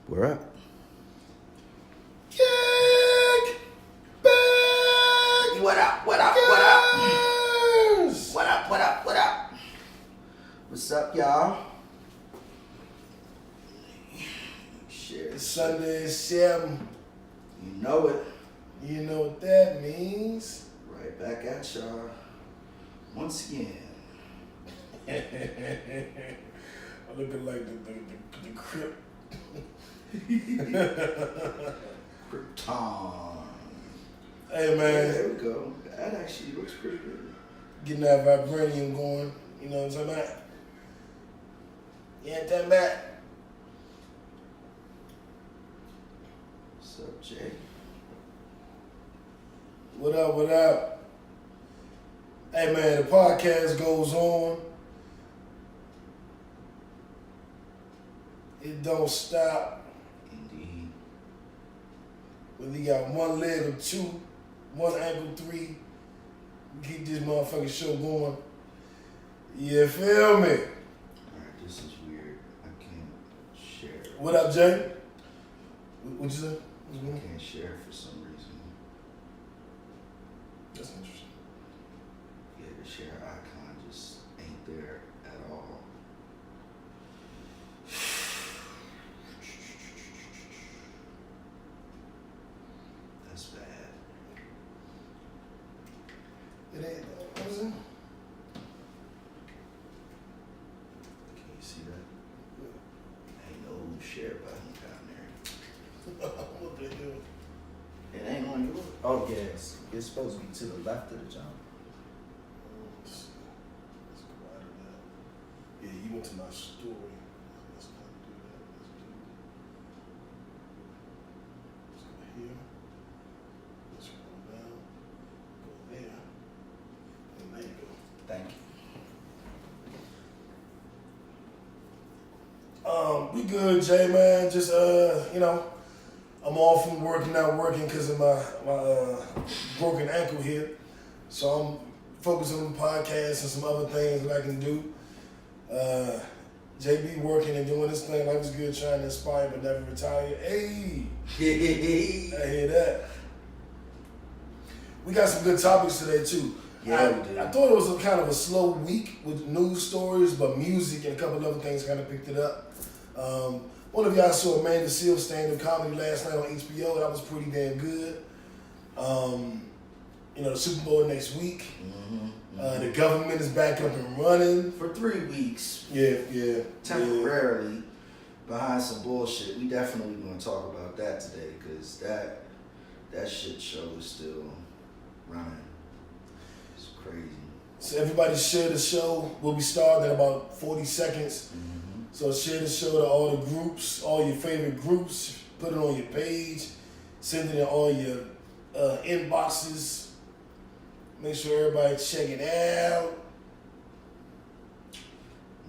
We're up. Kick back. What up? What up? What up? What up? What up? What up? What's up, y'all? Share. It's Sunday at 7. You know it. You know what that means. Right back at y'all. Once again. I'm looking like the Crip. Krypton. Hey man. There we go. That actually looks pretty good. Getting that vibranium going. You know what I'm talking about? You ain't that bad. What's up, Jay? What up, what up? Hey man, the podcast goes on. It don't stop. Indeed. Whether you got one leg or two, one ankle, three, keep this motherfucking show going. You feel me? Alright, this is weird. I can't share. What up, Jay? What you say? I can't share for some reason. That's interesting. Yeah, the share icon just ain't there at all. That's bad. It ain't. What is it? Can you see that? Ain't no share button down there. What the hell? It ain't on yours. Oh, yes. It's supposed to be to the left of the jump. Let's see. Let's go out of that. Yeah, you went to my story. Let's not do that. Let's go here. Let's go down. Go there. And there you go. Thank you. We good, Jay, man. Just I'm off from working, not working because of my broken ankle here. So I'm focusing on the podcast and some other things that I can do. JB working and doing this thing. Life is good, trying to inspire but never retire. Hey, I hear that. We got some good topics today too. Yeah, we did. I thought it was a kind of a slow week with news stories, but music and a couple of other things kind of picked it up. One of y'all saw Amanda Seales stand-up comedy last night on HBO. That was pretty damn good. The Super Bowl next week. The government is back up and running. For 3 weeks. Yeah. Temporarily behind some bullshit. We definitely going to talk about that today because that shit show is still running. It's crazy. So everybody share the show. We'll be starting in about 40 seconds. So share the show to all the groups, all your favorite groups. Put it on your page. Send it in all your inboxes. Make sure everybody check it out.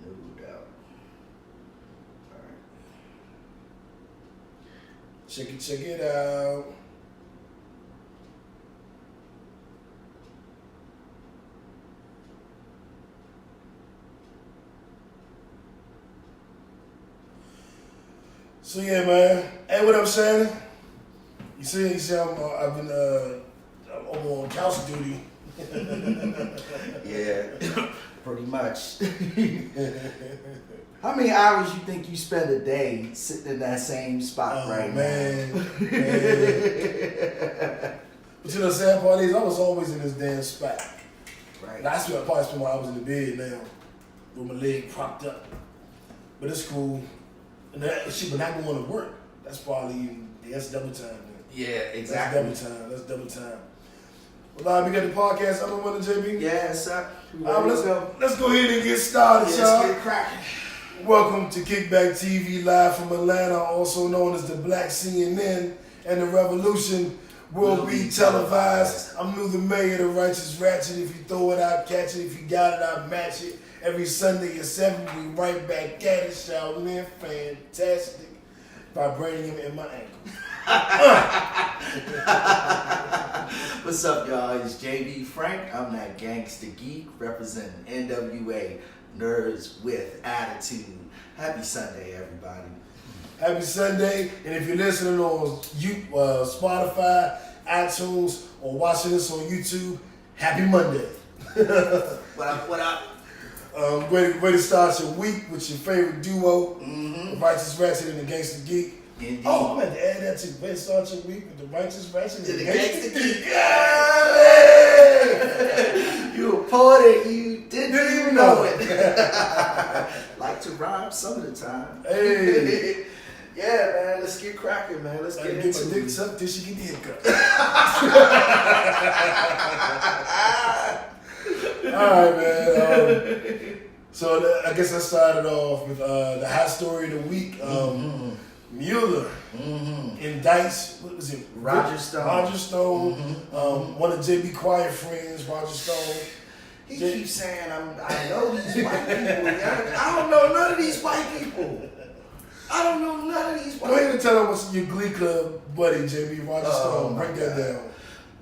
No doubt. All right. Check it out. So yeah, man. Hey, what up, Shannon? You see, I've been I'm on couch duty. Yeah, pretty much. How many hours you think you spend a day sitting in that same spot right man. now? But the sad part is I was always in this damn spot. Right. Now, I probably spend more hours in the bed now with my leg propped up. But it's cool. And that shit, but not going to work. That's that's double time, man. Yeah, exactly. That's double time. Well, we got the podcast up and running, JB? Yeah, sir. Let's go ahead and get started, y'all. Let's get cracking. Welcome to KickbackTV live from Atlanta, also known as the Black CNN, and the revolution will be televised. I'm Lou the Mayor, the Righteous Ratchet. If you throw it, I'll catch it. If you got it, I'll match it. Every Sunday at 7, we right back at it. Shaolin, fantastic. Vibranium in my ankle. What's up, y'all? It's JB Frank. I'm that gangsta geek representing NWA, Nerds with Attitude. Happy Sunday, everybody. Happy Sunday. And if you're listening on Spotify, iTunes, or watching this on YouTube, happy Monday. What up? Way to start your week with your favorite duo, the Righteous Ratchet and the Gangsta Geek. Indeed. Oh, I'm going to add that to way to start your week with the Righteous Ratchet and the Gangsta Geek. Yeah. You a poet and you didn't even know it. Like to rhyme some of the time. Hey. Yeah, man, let's get cracking, man. Let's get into my dick sucked till she get the hiccup. All right, man. So I guess I started off with the hot story of the week. Mueller indicts, what was it? Roger Stone. Roger Stone, one of J.B. Quiet friends, Roger Stone. He keeps saying, I know these white people. I don't know none of these white people. I don't know none of these white people. Go ahead and tell them what's your Glee Club buddy, J.B. Roger Stone. Break that down.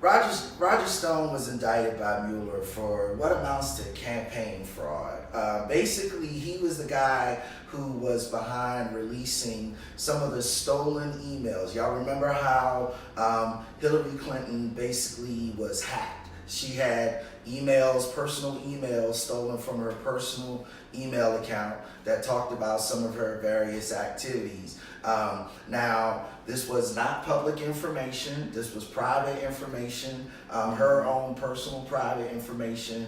Roger Stone was indicted by Mueller for what amounts to campaign fraud. Basically, he was the guy who was behind releasing some of the stolen emails. Y'all remember how Hillary Clinton basically was hacked? She had emails, personal emails stolen from her personal email account that talked about some of her various activities. Now, this was not public information. This was private information, her own personal private information.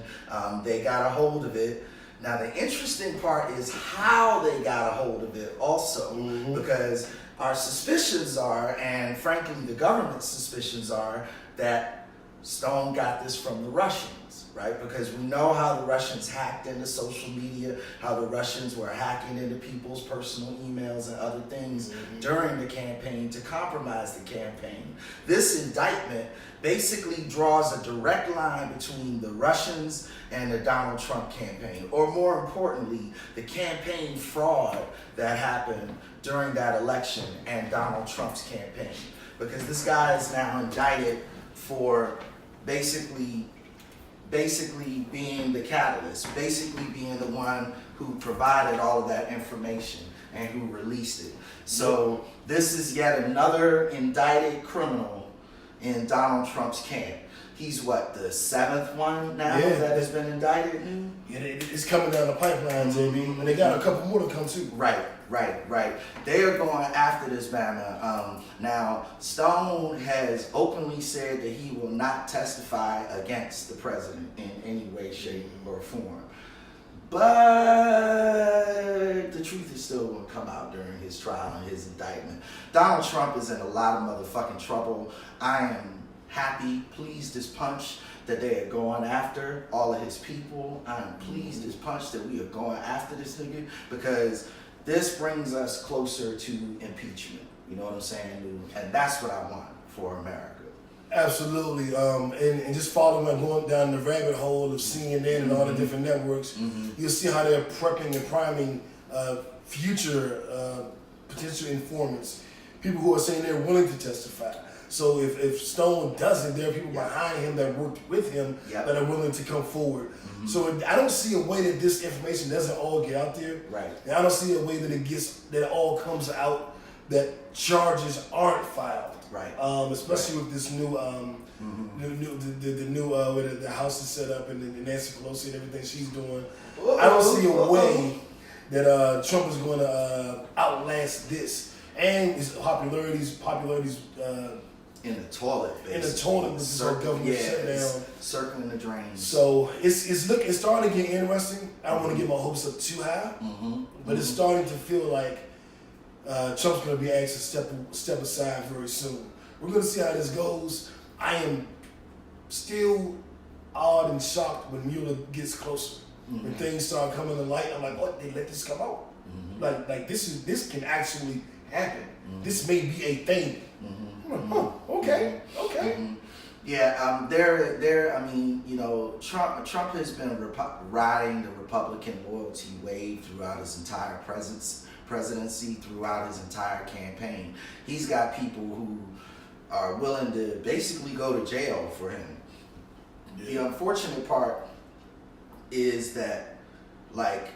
They got a hold of it. Now, the interesting part is how they got a hold of it also, because our suspicions are, and frankly, the government's suspicions are, that Stone got this from the Russians, right? Because we know how the Russians hacked into social media, how the Russians were hacking into people's personal emails and other things during the campaign to compromise the campaign. This indictment basically draws a direct line between the Russians and the Donald Trump campaign, or more importantly, the campaign fraud that happened during that election and Donald Trump's campaign. Because this guy is now indicted for basically being the catalyst, basically being the one who provided all of that information and who released it. So this is yet another indicted criminal in Donald Trump's camp. He's what, the 7th one now that has been indicted? Yeah, it's coming down the pipeline, JB. And they got a couple more to come too. Right. They are going after this man. Now, Stone has openly said that he will not testify against the president in any way, shape, or form. But the truth is still going to come out during his trial and his indictment. Donald Trump is in a lot of motherfucking trouble. I am happy, pleased as punch that they are going after all of his people. I am pleased as punch that we are going after this nigga, because this brings us closer to impeachment. You know what I'm saying? And that's what I want for America. Absolutely. And just following, going down the rabbit hole of CNN and all the different networks, you'll see how they're prepping and priming future potential informants, people who are saying they're willing to testify. So if Stone doesn't, there are people behind him that worked with him that are willing to come forward. So I don't see a way that this information doesn't all get out there. Right. And I don't see a way that it all comes out, that charges aren't filed. Right. Especially with this new the House is set up and Nancy Pelosi and everything she's doing. I don't see a way that Trump is going to outlast this. And his popularity's in the toilet, basically. In the toilet with this whole government shutdown. Circling the drains. So it's starting to get interesting. I don't want to get my hopes up too high, but it's starting to feel like Trump's going to be asked to step aside very soon. We're going to see how this goes. I am still awed and shocked when Mueller gets closer. When things start coming to light, I'm like, what? They let this come out? Like this can actually happen. This may be a thing. I'm like, okay. Yeah, I mean, you know, Trump has been riding the Republican loyalty wave throughout his entire presidency, throughout his entire campaign. He's got people who are willing to basically go to jail for him. The unfortunate part is that, like,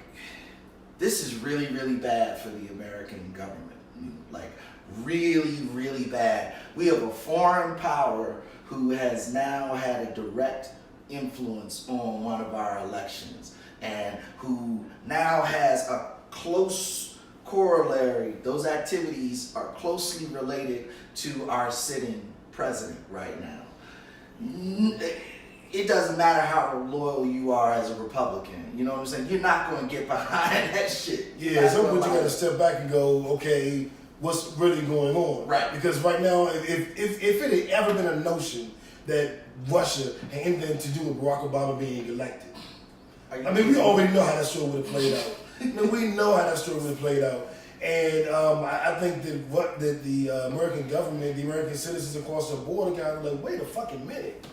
this is really, really bad for the American government. like really, really bad. We have a foreign power who has now had a direct influence on one of our elections and who now has a close corollary. Those activities are closely related to our sitting president right now. It doesn't matter how loyal you are as a Republican. You know what I'm saying? You're not going to get behind that shit. Yeah, some point you got to step back and go, okay, what's really going on? Right. Because right now, if it had ever been a notion that Russia had anything to do with Barack Obama being elected, I mean, we already know how that story would have played out. We know how that story would have played out. And I think that the American government, the American citizens across the border got like, wait a fucking minute.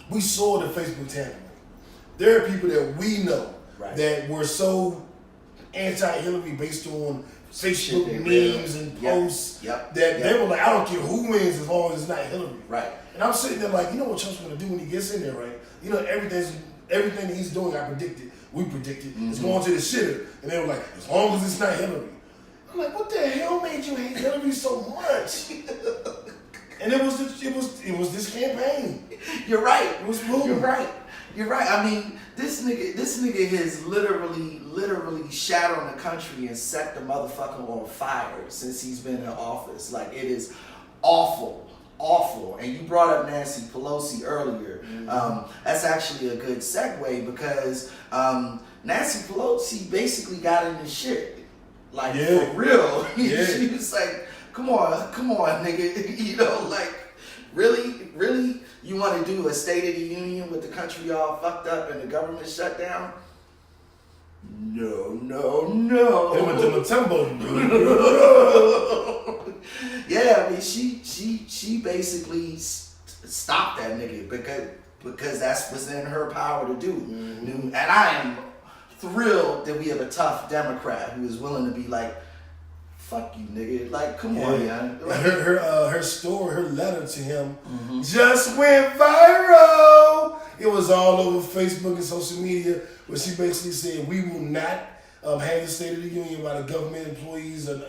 We saw the Facebook tampering. There are people that we know that were so anti-Hillary based on Facebook memes and posts that they were like, I don't care who wins as long as it's not Hillary. Right. And I'm sitting there like, you know what Trump's going to do when he gets in there, right? You know, everything that he's doing, we predicted, is going to the shitter. And they were like, as long as it's not Hillary. I'm like, what the hell made you hate Hillary so much? And it was this campaign. You're right. It was moving. You're right. I mean, this nigga has literally shat on the country and set the motherfucker on fire since he's been in office. Like, it is awful. And you brought up Nancy Pelosi earlier. That's actually a good segue because Nancy Pelosi basically got in the shit. Like, for real. She was like, come on, nigga. You know, like, really? You want to do a State of the Union with the country all fucked up and the government shut down? No. They went to Matumbo. Yeah, I mean, she basically stopped that nigga because that's what's in her power to do. And I am thrilled that we have a tough Democrat who is willing to be like, fuck you, nigga. Like, come on, man. Her story, her letter to him just went viral. It was all over Facebook and social media where she basically said, we will not have the State of the Union while the government employees are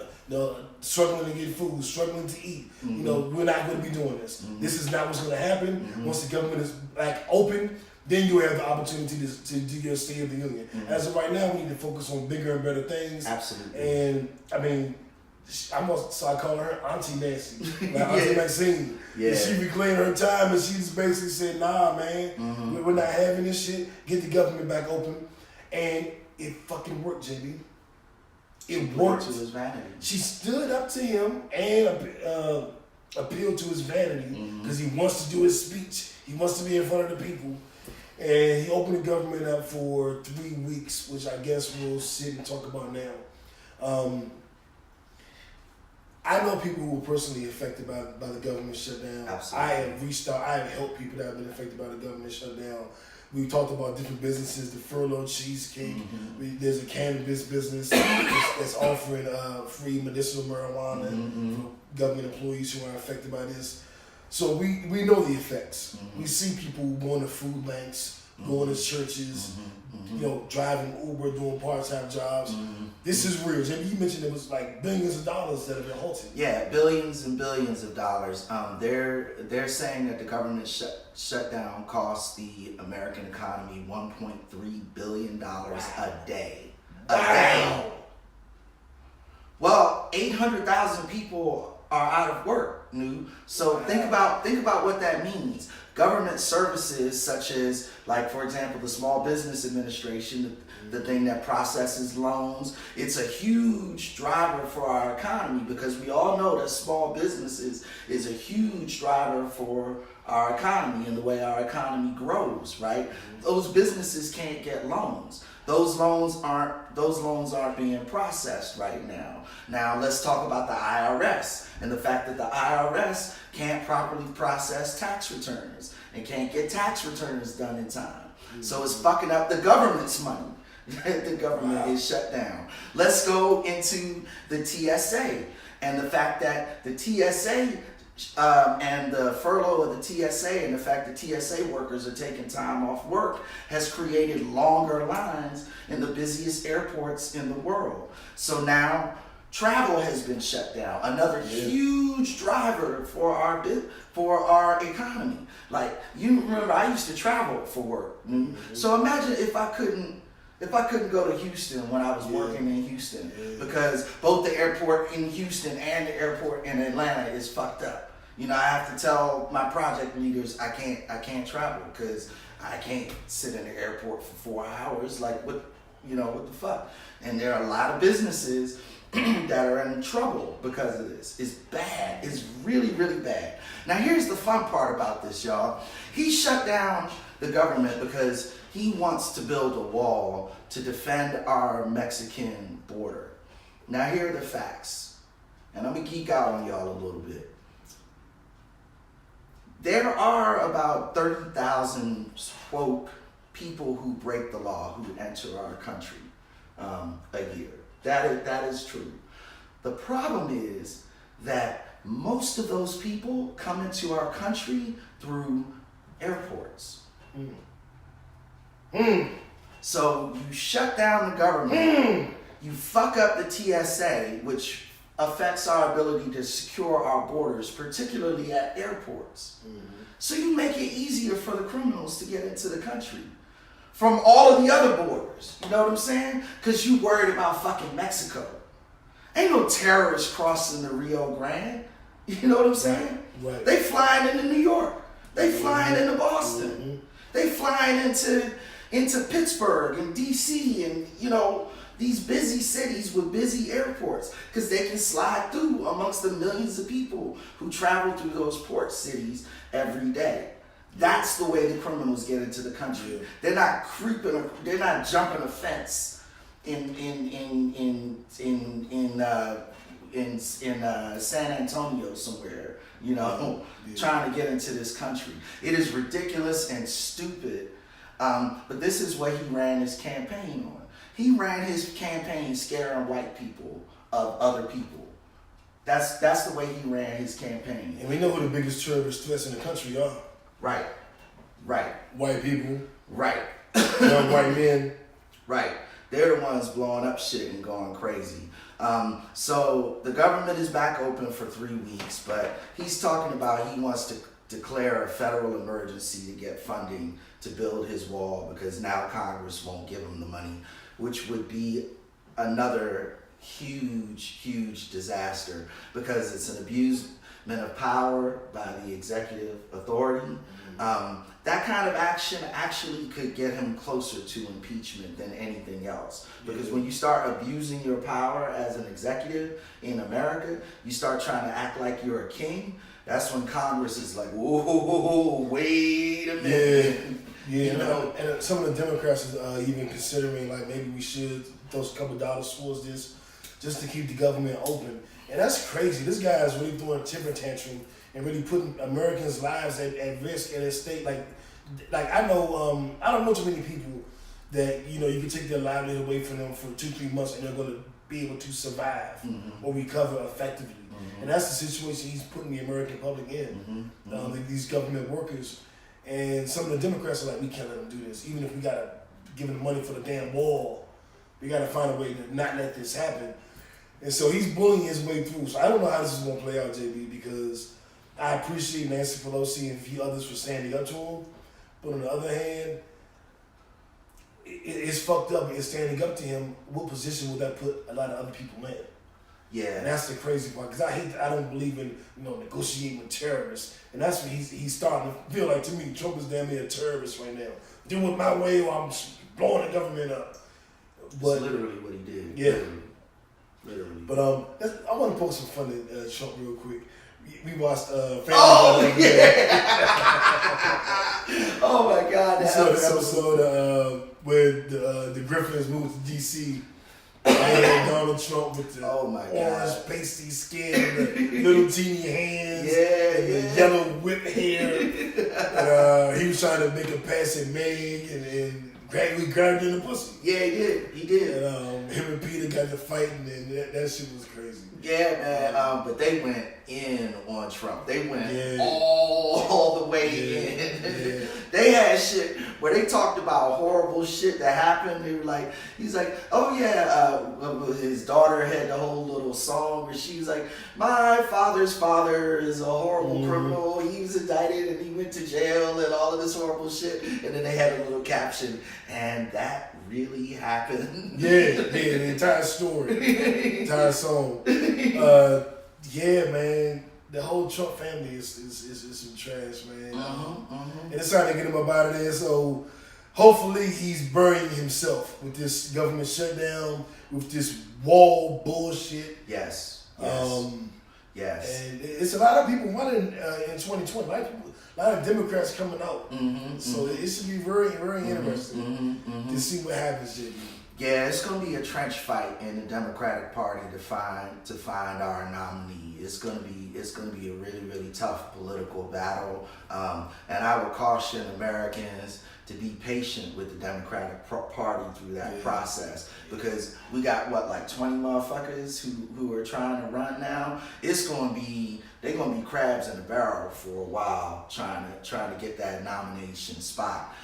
struggling to get food, struggling to eat. You know, we're not going to be doing this. This is not what's going to happen. Once the government is back open, then you have the opportunity to do your State of the Union. As of right now, we need to focus on bigger and better things. Absolutely. And, I mean, so I call her Auntie Nancy, like Auntie Maxine. And she reclaimed her time and she just basically said, nah, man, we're not having this shit. Get the government back open. And it fucking worked, JB. It worked. To his vanity. She stood up to him and appealed to his vanity because he wants to do his speech. He wants to be in front of the people. And he opened the government up for 3 weeks, which I guess we'll sit and talk about now. I know people who were personally affected by the government shutdown. Absolutely. I have reached out. I have helped people that have been affected by the government shutdown. We talked about different businesses, the furlough cheesecake. There's a cannabis business that's offering free medicinal marijuana for government employees who are affected by this. So we know the effects. We see people going to food banks, going to churches, you know, driving Uber, doing part-time jobs. This is real. Jimmy, you mentioned it was like billions of dollars that have been halted. Yeah, billions and billions of dollars. They're saying that the government shutdown cost the American economy $1.3 billion a day. Day. Well, 800,000 people are out of work, So think about what that means. Government services such as, like, for example, the Small Business Administration, the thing that processes loans, it's a huge driver for our economy because we all know that small businesses is a huge driver for our economy and the way our economy grows, right? Those businesses can't get loans. Those loans aren't being processed right now. Now let's talk about the IRS and the fact that the IRS can't properly process tax returns and can't get tax returns done in time. So it's fucking up the government's money. The government is shut down. Let's go into the TSA and the fact that the TSA and the furlough of the TSA and the fact that TSA workers are taking time off work has created longer lines in the busiest airports in the world. So now Travel has been shut down. Another huge driver for our economy. Like, you remember, I used to travel for work. Mm-hmm. So imagine if I couldn't go to Houston when I was working in Houston, because both the airport in Houston and the airport in Atlanta is fucked up. You know, I have to tell my project leaders I can't travel because I can't sit in the airport for 4 hours. Like, what the fuck? And there are a lot of businesses that are in trouble because of this. It's bad. It's really, really bad. Now, here's the fun part about this, y'all. He shut down the government because he wants to build a wall to defend our Mexican border. Now, here are the facts. And I'm going to geek out on y'all a little bit. There are about 30,000, quote, people who break the law who enter our country a year. That is true. The problem is that most of those people come into our country through airports. So you shut down the government, you fuck up the TSA, which affects our ability to secure our borders, particularly at airports. So you make it easier for the criminals to get into the country from all of the other borders. You know what I'm saying? Because you worried about fucking Mexico. Ain't no terrorists crossing the Rio Grande. You know what I'm saying? Right. They flying into New York. They flying into Boston. They flying into Pittsburgh and DC and, these busy cities with busy airports, because they can slide through amongst the millions of people who travel through those port cities every day. That's the way the criminals get into the country. They're not they're not jumping a fence in San Antonio somewhere, trying to get into this country. It is ridiculous and stupid. But this is what he ran his campaign on. He ran his campaign scaring white people of other people. That's the way he ran his campaign. And we know who the biggest terrorist threats in the country are. Right. White people. Right. Young white men. Right. They're the ones blowing up shit and going crazy. So the government is back open for 3 weeks, but he's talking about he wants to declare a federal emergency to get funding to build his wall because now Congress won't give him the money, which would be another huge disaster because it's an abusement of power by the executive authority. That kind of action actually could get him closer to impeachment than anything else. Because when you start abusing your power as an executive in America, you start trying to act like you're a king. That's when Congress is like, whoa, wait a minute. Yeah, and some of the Democrats are even considering like maybe we should throw a couple dollars towards this just to keep the government open. And that's crazy. This guy is really throwing a temper tantrum and really putting Americans' lives at risk and at stake. Like I know, I don't know too many people that you can take their livelihood away from them for 2-3 months and they're going to be able to survive or recover effectively. And that's the situation he's putting the American public in. Like these government workers. And some of the Democrats are like, we can't let them do this. Even if we got to give them money for the damn wall, we got to find a way to not let this happen. And so he's bullying his way through. So I don't know how this is going to play out, JB, because I appreciate Nancy Pelosi and a few others for standing up to him. But on the other hand, it's fucked up. It's standing up to him. What position would that put a lot of other people in? Yeah, and that's the crazy part because I don't believe in negotiating with terrorists, and that's what he's starting to feel like to me. Trump is damn near a terrorist right now. Do it my way, or I'm blowing the government up. But that's literally what he did. Yeah, literally. But I want to post some funny Trump real quick. We watched Family Guy. Oh my God! That episode where the Griffins moved to DC. And Donald Trump with the orange pasty skin, and the little teeny hands, and the yellow whip hair. He was trying to make a pass at Meg, and we grabbed her in the pussy. Yeah, he did. And him and Peter got to fighting, and that shit was crazy. Yeah, man. But they went in on Trump. They went all the way in. They had shit where they talked about horrible shit that happened. They were like, he's like, oh yeah, his daughter had the whole little song where she was like, my father's father is a horrible criminal. He was indicted and he went to jail and all of this horrible shit. And then they had a little caption, and that really happened. The entire story, the entire song. Yeah, man. The whole Trump family is some trash, man. And it's trying to get him up out of there. So hopefully he's burying himself with this government shutdown, with this wall bullshit. Yes. Yes. And it's a lot of people running in 2020. A lot of Democrats coming out. So it should be very, very interesting to see what happens, JB. Yeah, it's gonna be a trench fight in the Democratic Party to find our nominee. It's gonna be a really, really tough political battle. And I would caution Americans to be patient with the Democratic Party through that process, because we got like 20 motherfuckers who are trying to run now. They're gonna be crabs in a barrel for a while trying to get that nomination spot.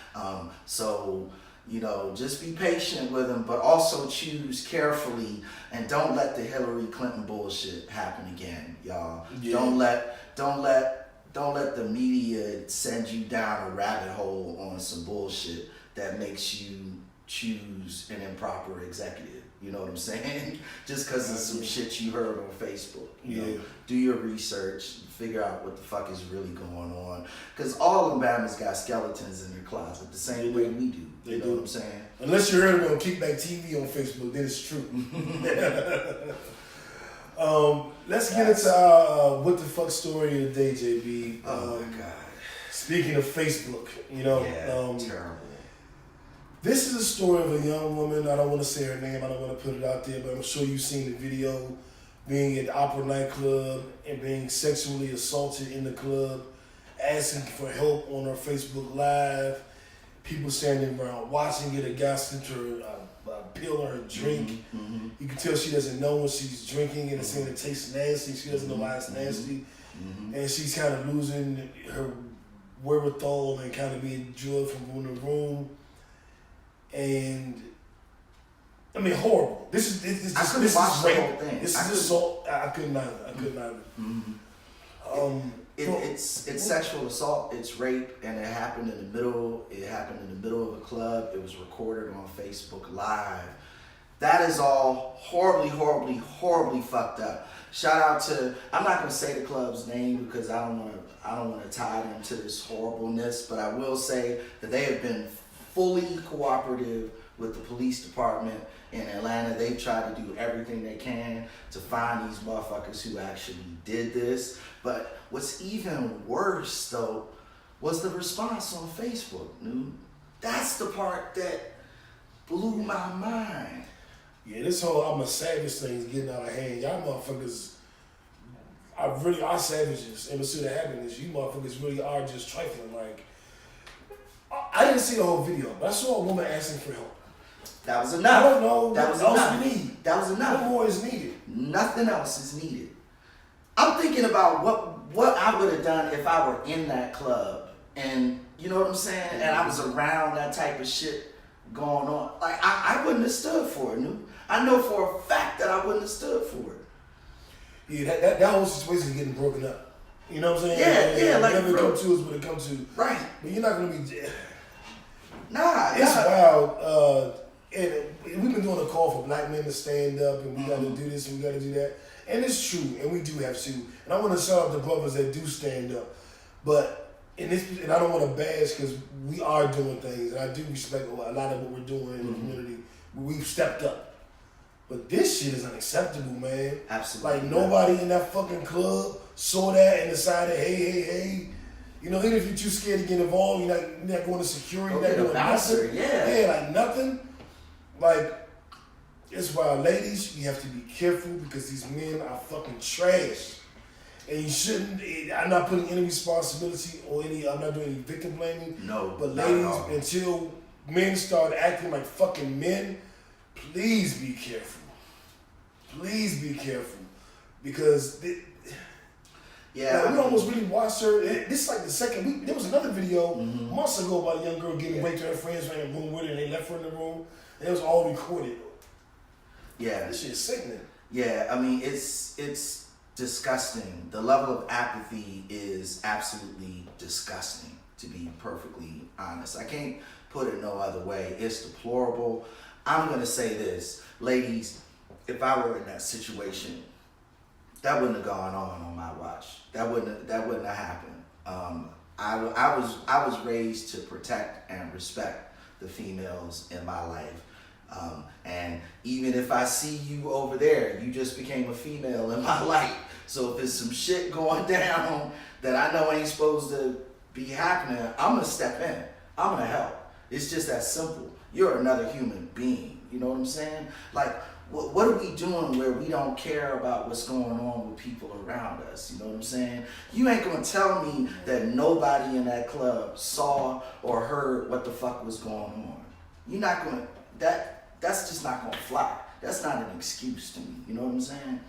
So, you know, just be patient with them, but also choose carefully, and don't let the Hillary Clinton bullshit happen again, y'all. Don't let the media send you down a rabbit hole on some bullshit that makes you choose an improper executive. You know what I'm saying? Just because of some shit you heard on Facebook. You know, do your research, figure out what the fuck is really going on. Because all Alabama's got skeletons in their closet the same way we do. You know what I'm saying? Unless you heard it on KickbackTV on Facebook, then it's true. Let's get into our what the fuck story of the day, JB. Oh my God. Speaking of Facebook, you know. Terrible. This is a story of a young woman. I don't want to say her name. I don't want to put it out there, but I'm sure you've seen the video, being at the Opera nightclub and being sexually assaulted in the club, asking for help on her Facebook Live. People standing around watching it. A guy slipped her a pill in her drink. You can tell she doesn't know when she's drinking and it's saying it tastes nasty. She doesn't know why it's nasty. And she's kind of losing her wherewithal and kind of being drugged from room to room. And I mean, horrible. This is rape. This is assault. I couldn't either. It's sexual assault. It's rape, and it happened in the middle. It happened in the middle of a club. It was recorded on Facebook Live. That is all horribly, horribly, horribly fucked up. Shout out to, I'm not gonna say the club's name because I don't want to tie them to this horribleness, but I will say that they have been fully cooperative with the police department in Atlanta. They've tried to do everything they can to find these motherfuckers who actually did this. But what's even worse, though, was the response on Facebook, dude. That's the part that blew my mind. Yeah, this whole I'm a savage thing is getting out of hand. Y'all motherfuckers are savages. And what's that happening is you motherfuckers really are just trifling. Like, I didn't see the whole video, but I saw a woman asking for help. That was enough. I don't know that what was else enough. we need. That was enough. No more is needed. Nothing else is needed. I'm thinking about what I would have done if I were in that club, and you know what I'm saying, and I was around that type of shit going on. Like, I wouldn't have stood for it, dude. I know for a fact that I wouldn't have stood for it. Yeah, that whole situation is getting broken up. You know what I'm saying? Yeah, like, whatever it comes to is what it comes to. Right. But you're not gonna be. It's wild. And we've been doing a call for black men to stand up, and we got to do this and we got to do that. And it's true, and we do have to. And I want to shout out the brothers that do stand up. But and I don't want to bash, because we are doing things, and I do respect a lot of what we're doing in the community. We've stepped up. But this shit is unacceptable, man. Absolutely. Like, nobody in that fucking club saw that and decided, hey. You know, even if you're too scared to get involved, you're not going to security, you're not doing nothing. Yeah, like nothing. Like, it's why, ladies, you have to be careful, because these men are fucking trash. And you shouldn't, I'm not putting any responsibility or I'm not doing any victim blaming. No. But ladies, until men start acting like fucking men, please be careful. Please be careful. Because Yeah, like, we almost really watched her. This is like the second week. There was another video months ago about a young girl getting raped. Her friends were in the room with her, and they left her in the room. And it was all recorded. Yeah, this shit is sickening. Yeah, I mean it's disgusting. The level of apathy is absolutely disgusting, to be perfectly honest. I can't put it no other way. It's deplorable. I'm gonna say this, ladies, if I were in that situation, that wouldn't have gone on my watch. That wouldn't have happened. I was raised to protect and respect the females in my life. And even if I see you over there, you just became a female in my life. So if there's some shit going down that I know ain't supposed to be happening, I'm gonna step in. I'm gonna help. It's just that simple. You're another human being. You know what I'm saying? Like, what are we doing where we don't care about what's going on with people around us? You know what I'm saying? You ain't gonna tell me that nobody in that club saw or heard what the fuck was going on. You're not gonna, that's just not gonna fly. That's not an excuse to me. You know what I'm saying?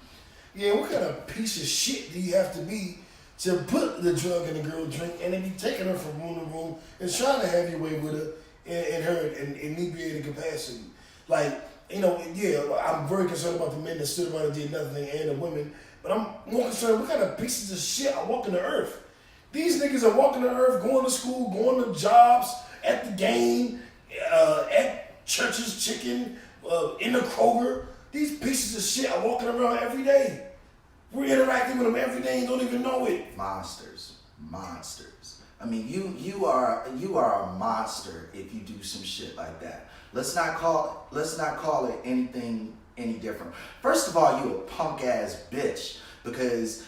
Yeah, what kind of piece of shit do you have to be to put the drug in a girl drink and then be taking her from room to room and trying to have your way with her and her in inebriated capacity? Like, you know, yeah, I'm very concerned about the men that stood around and did nothing and the women, but I'm more concerned what kind of pieces of shit are walking the earth. These niggas are walking the earth, going to school, going to jobs, at the game, at Church's Chicken, in the Kroger. These pieces of shit are walking around every day. We're interacting with them every day and don't even know it. Monsters. I mean, you are a monster if you do some shit like that. Let's not call it anything any different. First of all, you a punk ass bitch, because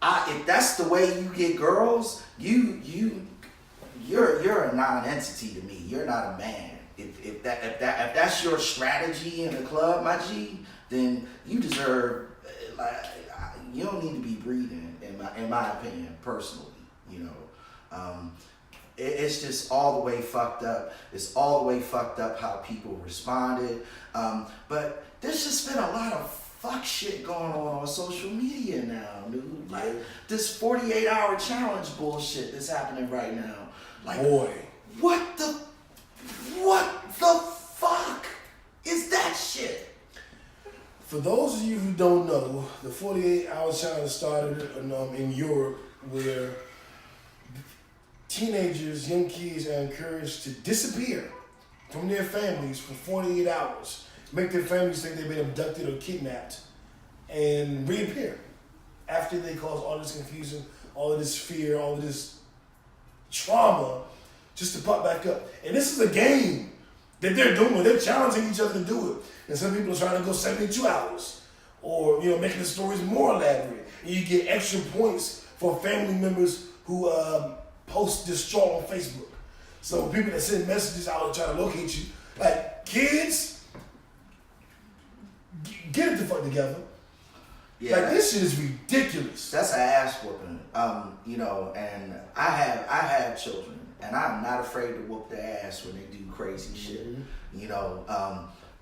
if that's the way you get girls, you're a non-entity to me. You're not a man. If that's your strategy in the club, my G, then you deserve, like, you don't need to be breathing, in my opinion, personally. You know, it's just all the way fucked up. It's all the way fucked up how people responded. But there's just been a lot of fuck shit going on social media now, dude. Like this 48-hour challenge bullshit that's happening right now. Like, boy, what the fuck is that shit? For those of you who don't know, the 48-hour challenge started in Europe, where teenagers, young kids are encouraged to disappear from their families for 48 hours, make their families think they've been abducted or kidnapped, and reappear after they cause all this confusion, all of this fear, all of this trauma, just to pop back up. And this is a game that they're doing. They're challenging each other to do it. And some people are trying to go 72 hours, or, you know, making the stories more elaborate. And you get extra points for family members who post distraught on Facebook. So people that send messages out trying to locate you, like, kids, get it the fuck together. Yeah, like, this shit is ridiculous. That's an ass whooping. You know, and I have children, and I'm not afraid to whoop their ass when they do crazy shit. You know,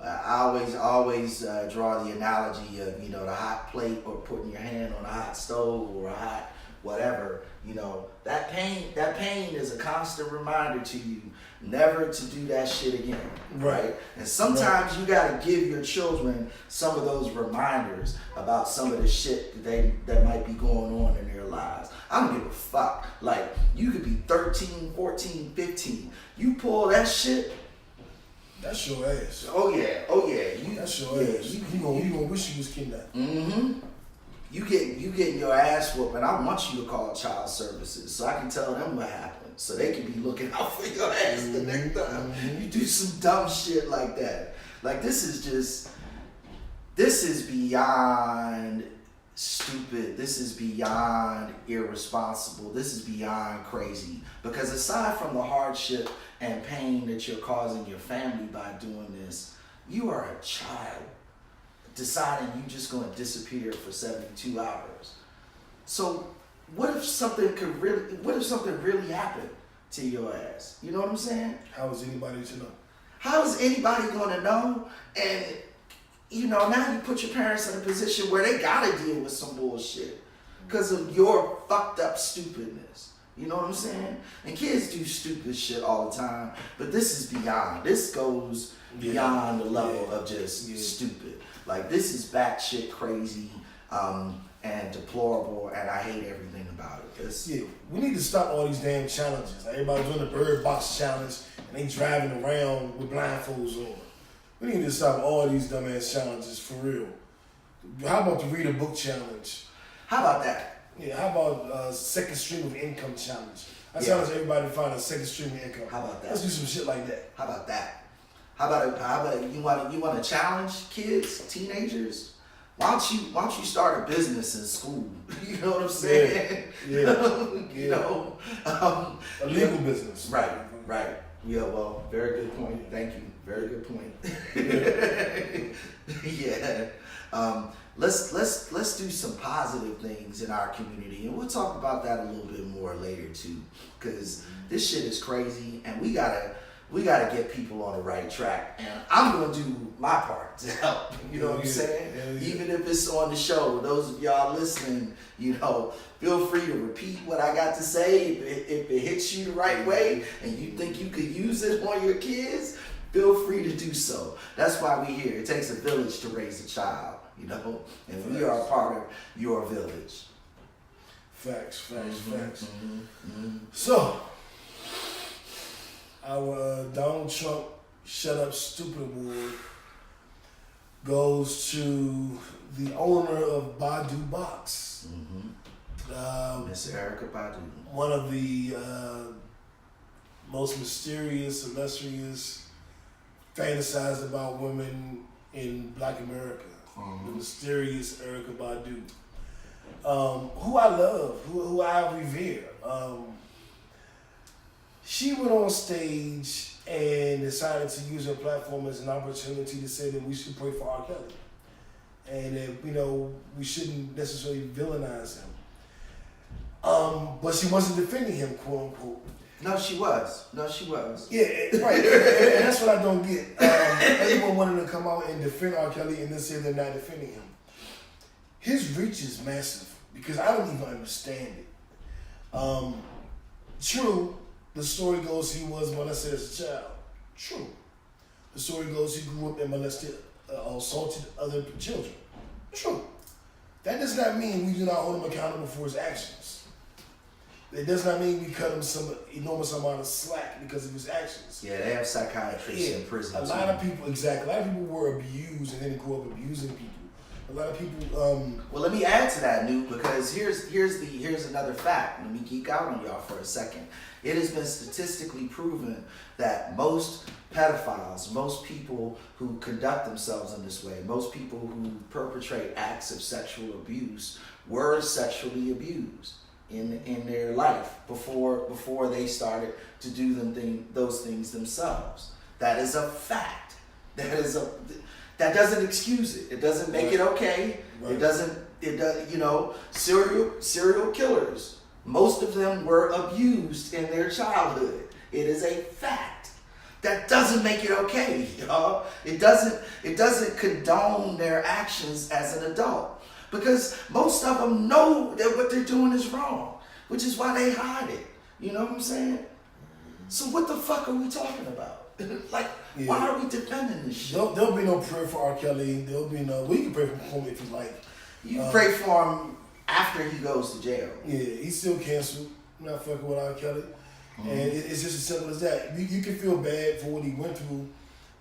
I always draw the analogy of, you know, the hot plate, or putting your hand on a hot stove or a hot whatever. You know, that pain is a constant reminder to you never to do that shit again. Right? And sometimes you gotta give your children some of those reminders about some of the shit that might be going on in their lives. I don't give a fuck. Like, you could be 13, 14, 15. You pull that shit, that's your ass. Oh yeah. That's your ass. You gonna wish you was kidnapped. Mm-hmm. You getting your ass whooped, and I want you to call child services so I can tell them what happened, so they can be looking out for your ass the next time you do some dumb shit like that. Like, this is beyond stupid. This is beyond irresponsible. This is beyond crazy. Because aside from the hardship and pain that you're causing your family by doing this, you are a child deciding you're just going to disappear for 72 hours. So what if something really happened to your ass? You know what I'm saying? How is anybody to know? How is anybody going to know? And, you know, now you put your parents in a position where they got to deal with some bullshit. because of your fucked up stupidness. You know what I'm saying? And kids do stupid shit all the time, but this is beyond. This goes beyond the level of just stupid. Like, this is batshit crazy and deplorable, and I hate everything about it. We need to stop all these damn challenges. Like, everybody's doing the bird box challenge, and they driving around with blindfolds on. We need to stop all these dumbass challenges for real. How about the read a book challenge? How about that? Yeah, how about second stream of income challenge? I challenge everybody to find a second stream of income. How about that? Let's do some shit like that. How about that? How about you want to challenge kids, teenagers? Why don't you start a business in school? You know what I'm saying? You know, a legal business. Right. Yeah. Well, very good point. Thank you. Very good point. Let's do some positive things in our community, and we'll talk about that a little bit more later too, because this shit is crazy, and we gotta get people on the right track, and I'm gonna do my part to help. You know what I'm saying? Even if it's on the show, those of y'all listening, you know, feel free to repeat what I got to say. If it hits you the right way, and you think you could use it on your kids, feel free to do so. That's why we're here. It takes a village to raise a child. You know, and we are a part of your village. Facts. So, our Donald Trump shut up stupid award goes to the owner of Badu Box. Miss Erica Badu. One of the most mysterious, illustrious, fantasized about women in Black America. The mysterious Erica Badu, who I love, who I revere. She went on stage and decided to use her platform as an opportunity to say that we should pray for R. Kelly, and that, you know, we shouldn't necessarily villainize him. But she wasn't defending him, quote unquote. No, she was. Yeah, right. And that's what I don't get. Everyone wanted to come out and defend R. Kelly and then say they're not defending him. His reach is massive because I don't even understand it. True, the story goes he was molested as a child. True. The story goes he grew up and molested, assaulted other children. True. That does not mean we do not hold him accountable for his actions. It does not mean we cut him some enormous amount of slack because of his actions. Yeah, they have psychiatrists in prison. A lot of people were abused and then grew up abusing people. A lot of people. Well, let me add to that, Nuke, because here's another fact. Let me geek out on y'all for a second. It has been statistically proven that most pedophiles, most people who conduct themselves in this way, most people who perpetrate acts of sexual abuse were sexually abused in their life before they started to do those things themselves. That is a fact. That doesn't excuse it. It doesn't make it okay. Right. It does, you know, serial killers, most of them were abused in their childhood. It is a fact. That doesn't make it okay, y'all. It doesn't condone their actions as an adult. Because most of them know that what they're doing is wrong, which is why they hide it. You know what I'm saying? So what the fuck are we talking about? Why are we defending this shit? There'll be no prayer for R. Kelly. There'll be no. We can pray for him if you like. You can pray for him after he goes to jail. Yeah, he's still canceled. I'm not fucking with R. Kelly. Mm-hmm. And it's just as simple as that. You can feel bad for what he went through,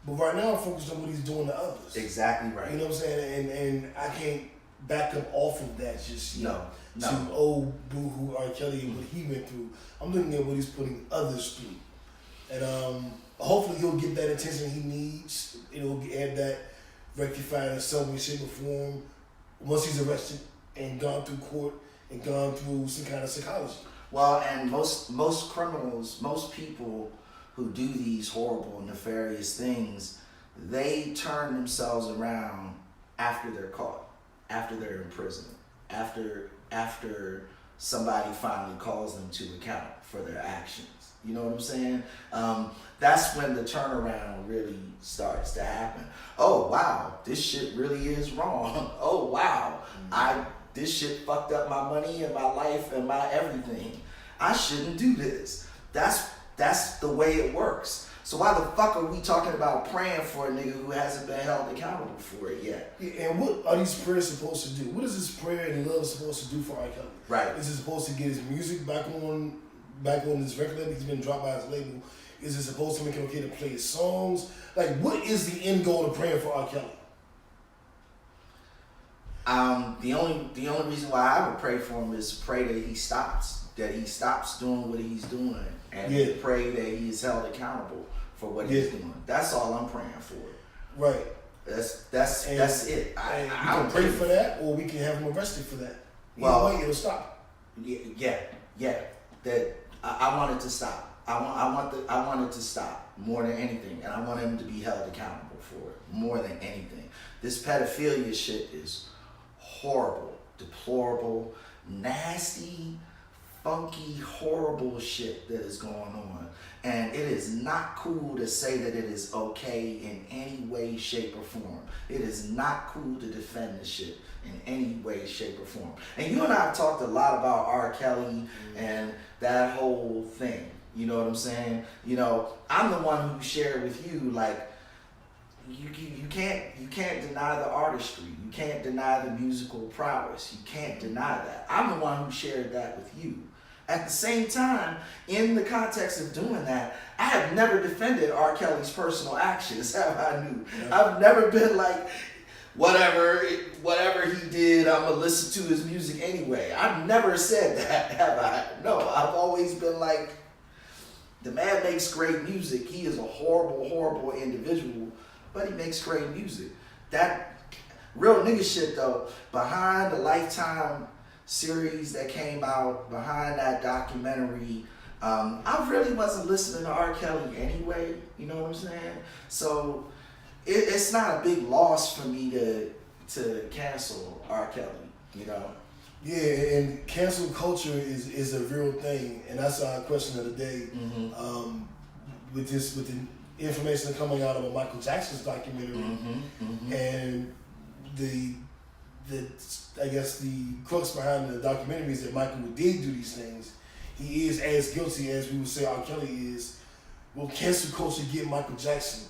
but right now I'm focused on what he's doing to others. Exactly right. You know what I'm saying? And I can't back up off of that just yet. No. To old boo-hoo R. Kelly and what he went through. I'm looking at what he's putting others through. And hopefully he'll get that attention he needs. It'll have that rectified in some way, shape, or form once he's arrested and gone through court and gone through some kind of psychology. Well, and most criminals, most people who do these horrible, nefarious things, they turn themselves around after they're caught, after they're in prison, after somebody finally calls them to account for their actions. You know what I'm saying? That's when the turnaround really starts to happen. Oh, wow, this shit really is wrong. Oh, wow, this shit fucked up my money and my life and my everything. I shouldn't do this. That's the way it works. So why the fuck are we talking about praying for a nigga who hasn't been held accountable for it yet? Yeah, and what are these prayers supposed to do? What is this prayer and love supposed to do for R. Kelly? Right. Is it supposed to get his music back on his record label? He's been dropped by his label. Is it supposed to make it okay to play his songs? Like, what is the end goal of praying for R. Kelly? The only reason why I would pray for him is to pray that he stops doing what he's doing, and pray that he is held accountable for what he's doing. That's all I'm praying for. Right. That's it. I can pray for that, or we can have him arrested for that. Well, way, it'll stop. Yeah. That I want it to stop. I want it to stop more than anything, and I want him to be held accountable for it more than anything. This pedophilia shit is horrible, deplorable, nasty, funky, horrible shit that is going on. And it is not cool to say that it is okay in any way, shape, or form. It is not cool to defend this shit in any way, shape, or form. And you and I have talked a lot about R. Kelly and that whole thing. You know what I'm saying? You know, I'm the one who shared with you, like, you can't deny the artistry. You can't deny the musical prowess. You can't deny that. I'm the one who shared that with you. At the same time, in the context of doing that, I have never defended R. Kelly's personal actions, have I knew. I've never been like, whatever he did, I'm going to listen to his music anyway. I've never said that, have I? No, I've always been like, the man makes great music. He is a horrible, horrible individual, but he makes great music. That real nigga shit, though, behind the Lifetime series that came out, behind that documentary, I really wasn't listening to R. Kelly anyway, you know what I'm saying? So it's not a big loss for me to cancel R. Kelly, you know? Yeah, and cancel culture is a real thing, and that's our question of the day. With the information coming out of a Michael Jackson's documentary, and I guess the crux behind the documentary is that Michael did do these things. He is as guilty as we would say R. Kelly is. Will cancel culture get Michael Jackson?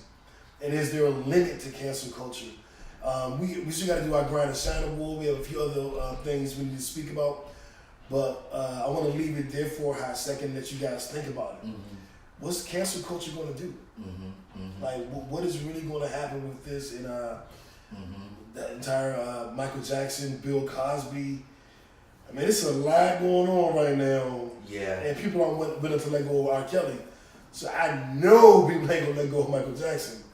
And is there a limit to cancel culture? We still got to do our grind and shine award. We have a few other things we need to speak about. But I want to leave it there for a hot second and let you guys think about it. What's cancel culture going to do? Like, what is really going to happen with this in the entire Michael Jackson, Bill Cosby? I mean, it's a lot going on right now. Yeah. And people aren't willing to let go of R. Kelly. So I know people ain't going to let go of Michael Jackson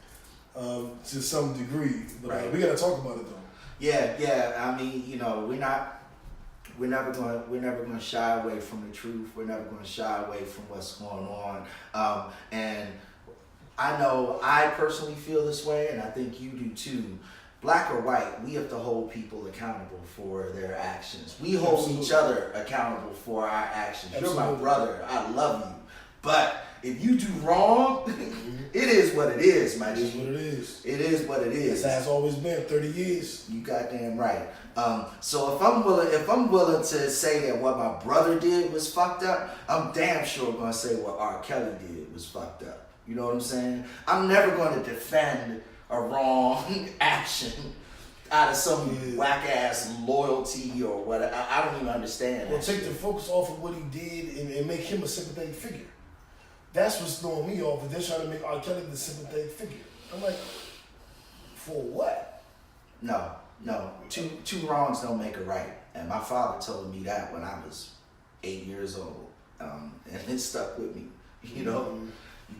to some degree. But we got to talk about it, though. Yeah. I mean, you know, we're never going to shy away from the truth. We're never going to shy away from what's going on. And I know I personally feel this way, and I think you do too. Black or white, we have to hold people accountable for their actions. We hold each other accountable for our actions. You're my brother. I love you. But if you do wrong, it is what it is, my G. It is what it is. It is what it is. That's how it's always been, 30 years. You goddamn right. So if I'm willing to say that what my brother did was fucked up, I'm damn sure gonna say what R. Kelly did was fucked up. You know what I'm saying? I'm never gonna defend a wrong action out of some whack ass loyalty or what. I don't even understand. Well, take the focus off of what he did and make him a sympathetic figure. That's what's throwing me off. That they're trying to make R. Kelly the sympathetic figure. I'm like, for what? No. Two wrongs don't make a right. And my father told me that when I was 8 years old, and it stuck with me. You know, you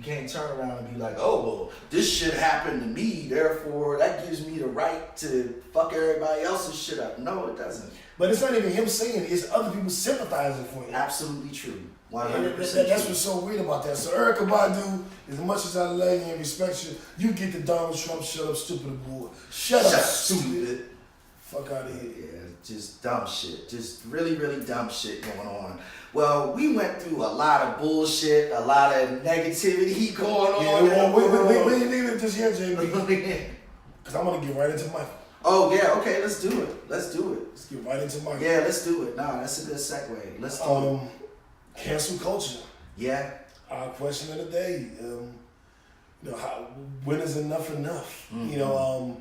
can't turn around and be like, oh, well, this shit happened to me, therefore that gives me the right to fuck everybody else's shit up. No, it doesn't. But it's not even him saying it. It's other people sympathizing for him. Absolutely true. 100% that's what's so weird about that. So Erykah Badu, as much as I love you and respect you, you get the Donald Trump shut up stupid award. Shut up stupid. Fuck out of here. Yeah, just dumb shit. Just really, really dumb shit going on. Well, we went through a lot of bullshit, a lot of negativity going on. Yeah, we ain't leaving it just yet, JB. Because I'm going to get right into Michael. Oh yeah, okay, let's do it. Let's do it. Let's get right into Michael. Yeah, let's do it. Nah, that's a good segue. Let's do it. Cancel culture. Yeah. Our question of the day. When is enough enough? Mm-hmm.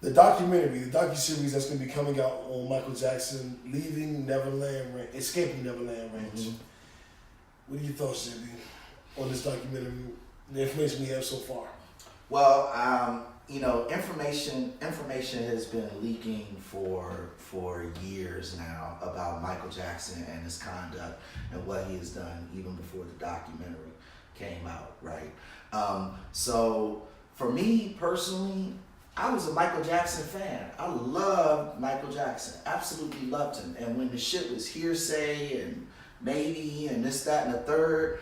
The docuseries that's going to be coming out on Michael Jackson, Escaping Neverland Ranch. Mm-hmm. What are your thoughts, JB, on this documentary? The information we have so far. Well, information has been leaking for years now about Michael Jackson and his conduct and what he has done even before the documentary came out, right? So for me personally, I was a Michael Jackson fan. I loved Michael Jackson, absolutely loved him. And when the shit was hearsay and maybe and this, that, and the third,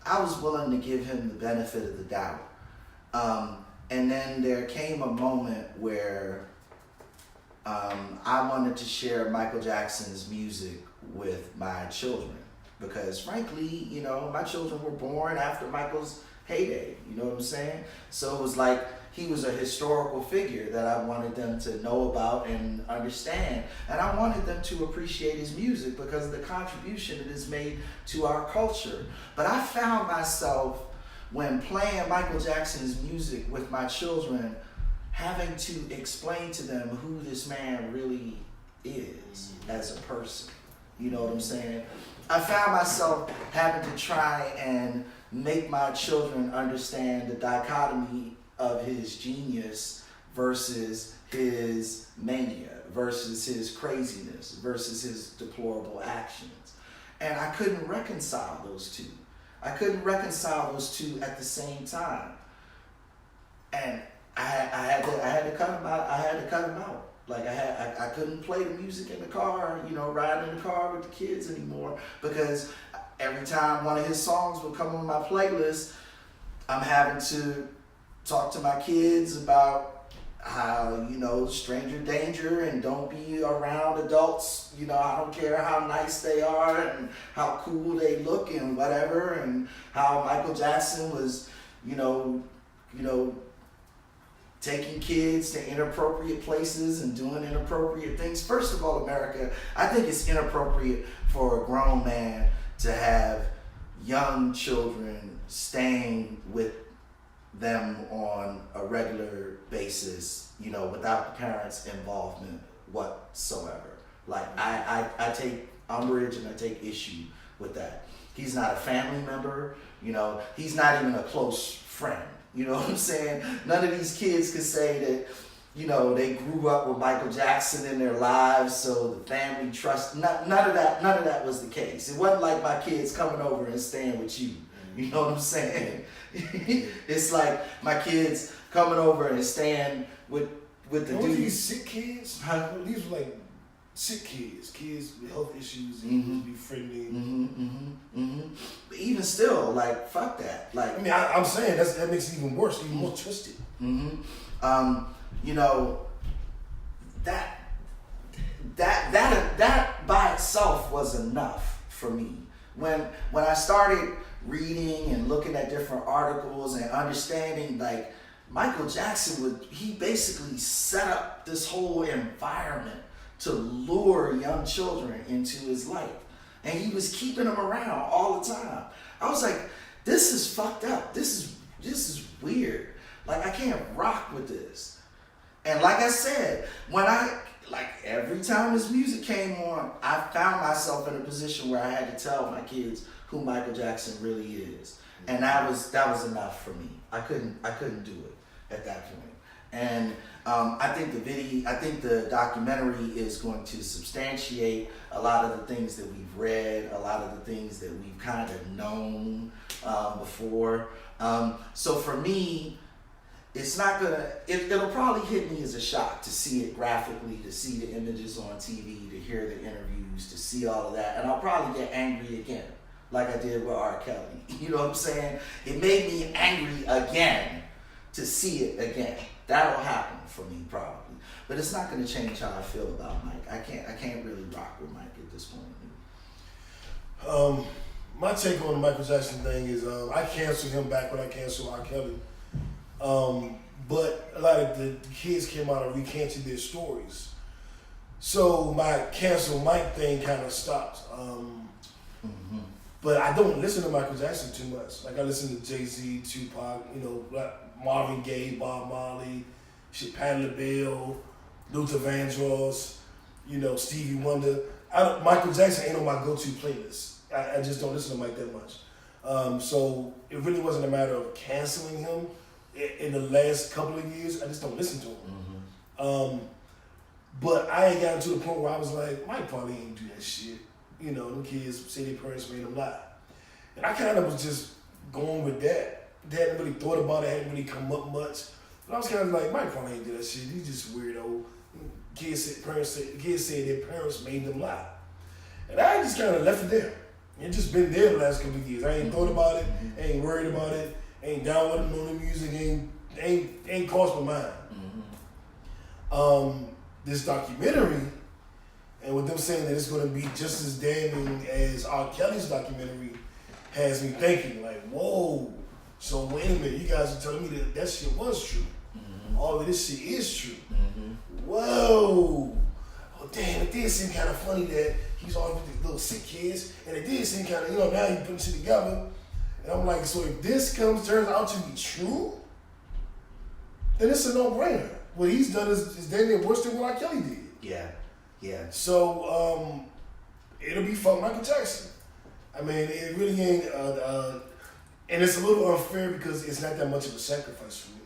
I was willing to give him the benefit of the doubt. And then there came a moment where I wanted to share Michael Jackson's music with my children because frankly, my children were born after Michael's heyday, you know what I'm saying? So it was like he was a historical figure that I wanted them to know about and understand. And I wanted them to appreciate his music because of the contribution it has made to our culture. But I found myself, when playing Michael Jackson's music with my children, having to explain to them who this man really is as a person. You know what I'm saying? I found myself having to try and make my children understand the dichotomy of his genius versus his mania, versus his craziness, versus his deplorable actions. And I couldn't reconcile those two. I couldn't reconcile those two at the same time. And I had to cut them out. I had to cut them out. Like I couldn't play the music in the car, riding in the car with the kids anymore, because every time one of his songs would come on my playlist, I'm having to talk to my kids about how, stranger danger and don't be around adults. I don't care how nice they are and how cool they look and whatever, and how Michael Jackson was, taking kids to inappropriate places and doing inappropriate things. First of all, America, I think it's inappropriate for a grown man to have young children staying with them on a regular basis, without the parents' involvement whatsoever. Like I take umbrage and I take issue with that. He's not a family member, he's not even a close friend. You know what I'm saying? None of these kids could say that, they grew up with Michael Jackson in their lives, so the family trust. None of that was the case. It wasn't like my kids coming over and staying with you. You know what I'm saying? It's like my kids coming over and staying with the dudes. These sick kids? These were like sick kids with health issues and befriending. But even still, like, fuck that. Like, I'm saying that makes it even worse, even more twisted. That by itself was enough for me. When I started reading and looking at different articles and understanding, like, Michael Jackson he basically set up this whole environment to lure young children into his life. And he was keeping them around all the time. I was like, this is fucked up. This is weird. Like, I can't rock with this. And like I said, every time his music came on, I found myself in a position where I had to tell my kids who Michael Jackson really is. And that was enough for me. I couldn't do it at that point. And I think the documentary is going to substantiate a lot of the things that we've read, a lot of the things that we've kind of known before. So for me, it'll probably hit me as a shock to see it graphically, to see the images on TV, to hear the interviews, to see all of that. And I'll probably get angry again, like I did with R. Kelly. You know what I'm saying? It made me angry again to see it again. That'll happen for me probably. But it's not going to change how I feel about Mike. I can't really rock with Mike at this point. My take on the Michael Jackson thing is I canceled him back when I canceled R. Kelly. But a lot of the kids came out and recanted their stories. So my cancel Mike thing kind of stopped. But I don't listen to Michael Jackson too much. Like I listen to Jay-Z, Tupac, Marvin Gaye, Bob Marley, shit, Patti LaBelle, Luther Vandross, Stevie Wonder. Michael Jackson ain't on my go-to playlist. I just don't listen to Mike that much. So it really wasn't a matter of canceling him in the last couple of years. I just don't listen to him. But I ain't gotten to the point where I was like, Mike probably ain't do that shit. Them kids say their parents made them lie. And I kind of was just going with that. They hadn't really thought about it, hadn't really come up much. But I was kind of like, Mike probably ain't do that shit. He's just weirdo. Kids say their parents made them lie. And I just kind of left it there. It's just been there the last couple of years. I ain't thought about it, ain't worried about it, ain't down with it on the music, ain't crossed my mind. This documentary, and with them saying that it's going to be just as damning as R. Kelly's documentary, has me thinking like, whoa. So wait a minute, you guys are telling me that shit was true. All of this shit is true. Whoa. Oh damn, it did seem kind of funny that he's always with these little sick kids, and it did seem kind of, now you putting shit together. And I'm like, so if this turns out to be true, then it's a no-brainer. What he's done is damn near worse than what R. Kelly did. Yeah. So it'll be fuck Michael Jackson. I mean, it really ain't, and it's a little unfair because it's not that much of a sacrifice for me.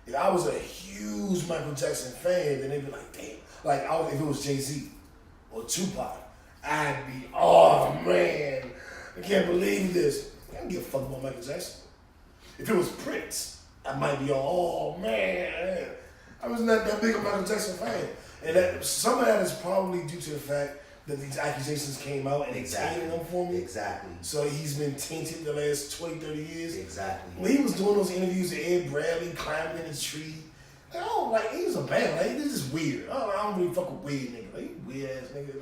If I was a huge Michael Jackson fan, then they'd be like, damn. Like if it was Jay-Z or Tupac, I'd be, oh man, I can't believe this. I don't give a fuck about Michael Jackson. If it was Prince, I might be, oh man. I was not that big a Michael Jackson fan. And some of that is probably due to the fact that these accusations came out and tainted him for me. Exactly. So he's been tainted the last 20, 30 years. Exactly. When he was doing those interviews with Ed Bradley climbing in the tree, he was a bad, this is weird. I don't really fuck with weird nigga. Like, weird ass nigga,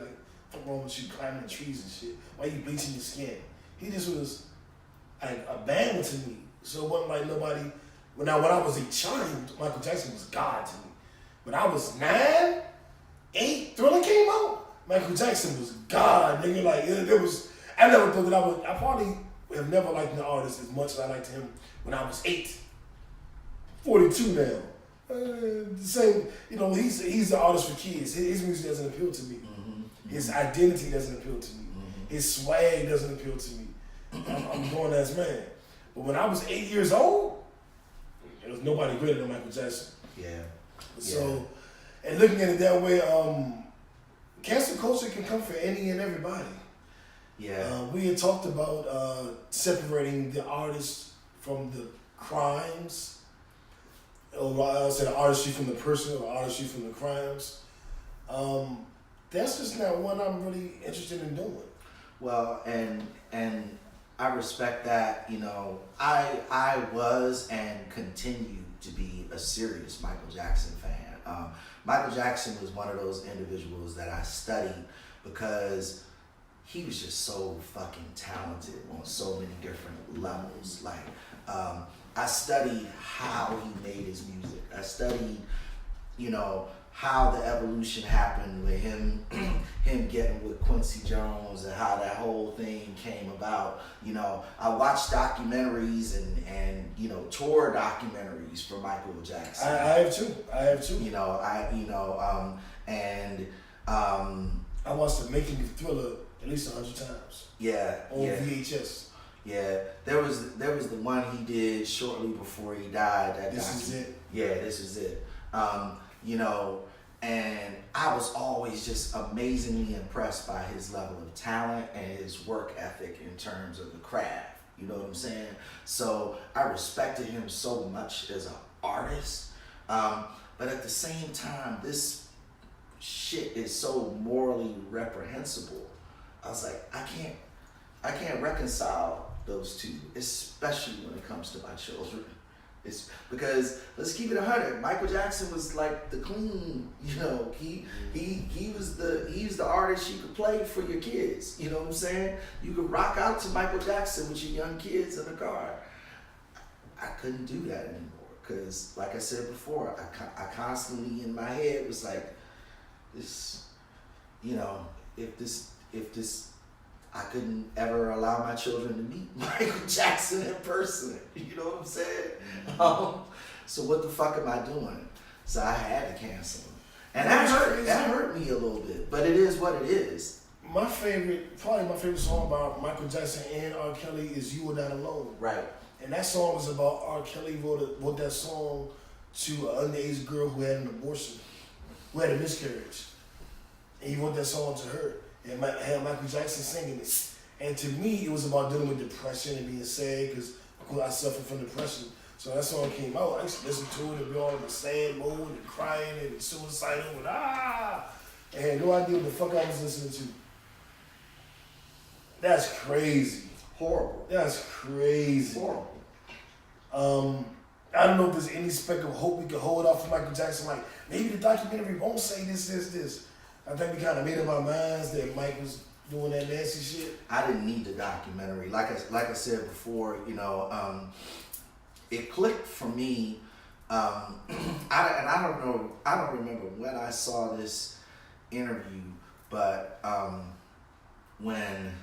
what's wrong with you climbing the trees and shit? Why you bleaching your skin? He just was like a bad to me. So it wasn't like nobody. When I was a child, Michael Jackson was God to me. When I was 9, 8, Thriller came out, Michael Jackson was God, nigga. I never thought that I probably have never liked the artist as much as I liked him when I was 8. 42 now. The same, he's the artist for kids. His music doesn't appeal to me. His identity doesn't appeal to me. His swag doesn't appeal to me. I'm a grown ass man. But when I was 8 years old, there was nobody greater than Michael Jackson. Yeah. So, and looking at it that way, cancel culture can come for any and everybody. Yeah. We had talked about separating the artist from the crimes, or I said artistry from the person, or artistry from the crimes. That's just not one I'm really interested in doing. Well, and I respect that. I was and continue to be a serious Michael Jackson fan. Michael Jackson was one of those individuals that I studied because he was just so fucking talented on so many different levels. I studied how he made his music. I studied, how the evolution happened with him getting with Quincy Jones and how that whole thing came about. I watched documentaries and tour documentaries for Michael Jackson. I have too. I watched the making of Thriller at least 100 times. Yeah. On VHS. Yeah, there was the one he did shortly before he died. This is it. Yeah, this is it. And I was always just amazingly impressed by his level of talent and his work ethic in terms of the craft. You know what I'm saying? So I respected him so much as an artist. But at the same time, this shit is so morally reprehensible. I was like, I can't reconcile those two, especially when it comes to my children. It's because, let's keep it 100. Michael Jackson was like the clean, he was the artist you could play for your kids. You know what I'm saying? You could rock out to Michael Jackson with your young kids in the car. I couldn't do that anymore because like I said before, I constantly in my head was like, this, you know, if this, I couldn't ever allow my children to meet Michael Jackson in person. You know what I'm saying? So what the fuck am I doing? So I had to cancel him. And that hurt me a little bit, but it is what it is. Probably my favorite song about Michael Jackson and R. Kelly is You Were Not Alone. Right. And that song was about R. Kelly wrote that song to an underage girl who had an abortion, who had a miscarriage. And he wrote that song to her. And had Michael Jackson singing it. And to me, it was about dealing with depression and being sad because I suffer from depression. So that song came out. I used to listen to it and be all in a sad mode and crying and suicidal and I had no idea what the fuck I was listening to. That's crazy. Horrible. That's crazy. Horrible. I don't know if there's any speck of hope we could hold off for Michael Jackson. Like, maybe the documentary won't say this. I think we kind of made up our minds that Mike was doing that nasty shit. I didn't need the documentary. Like I said before, you know, it clicked for me. I don't remember when I saw this interview, but when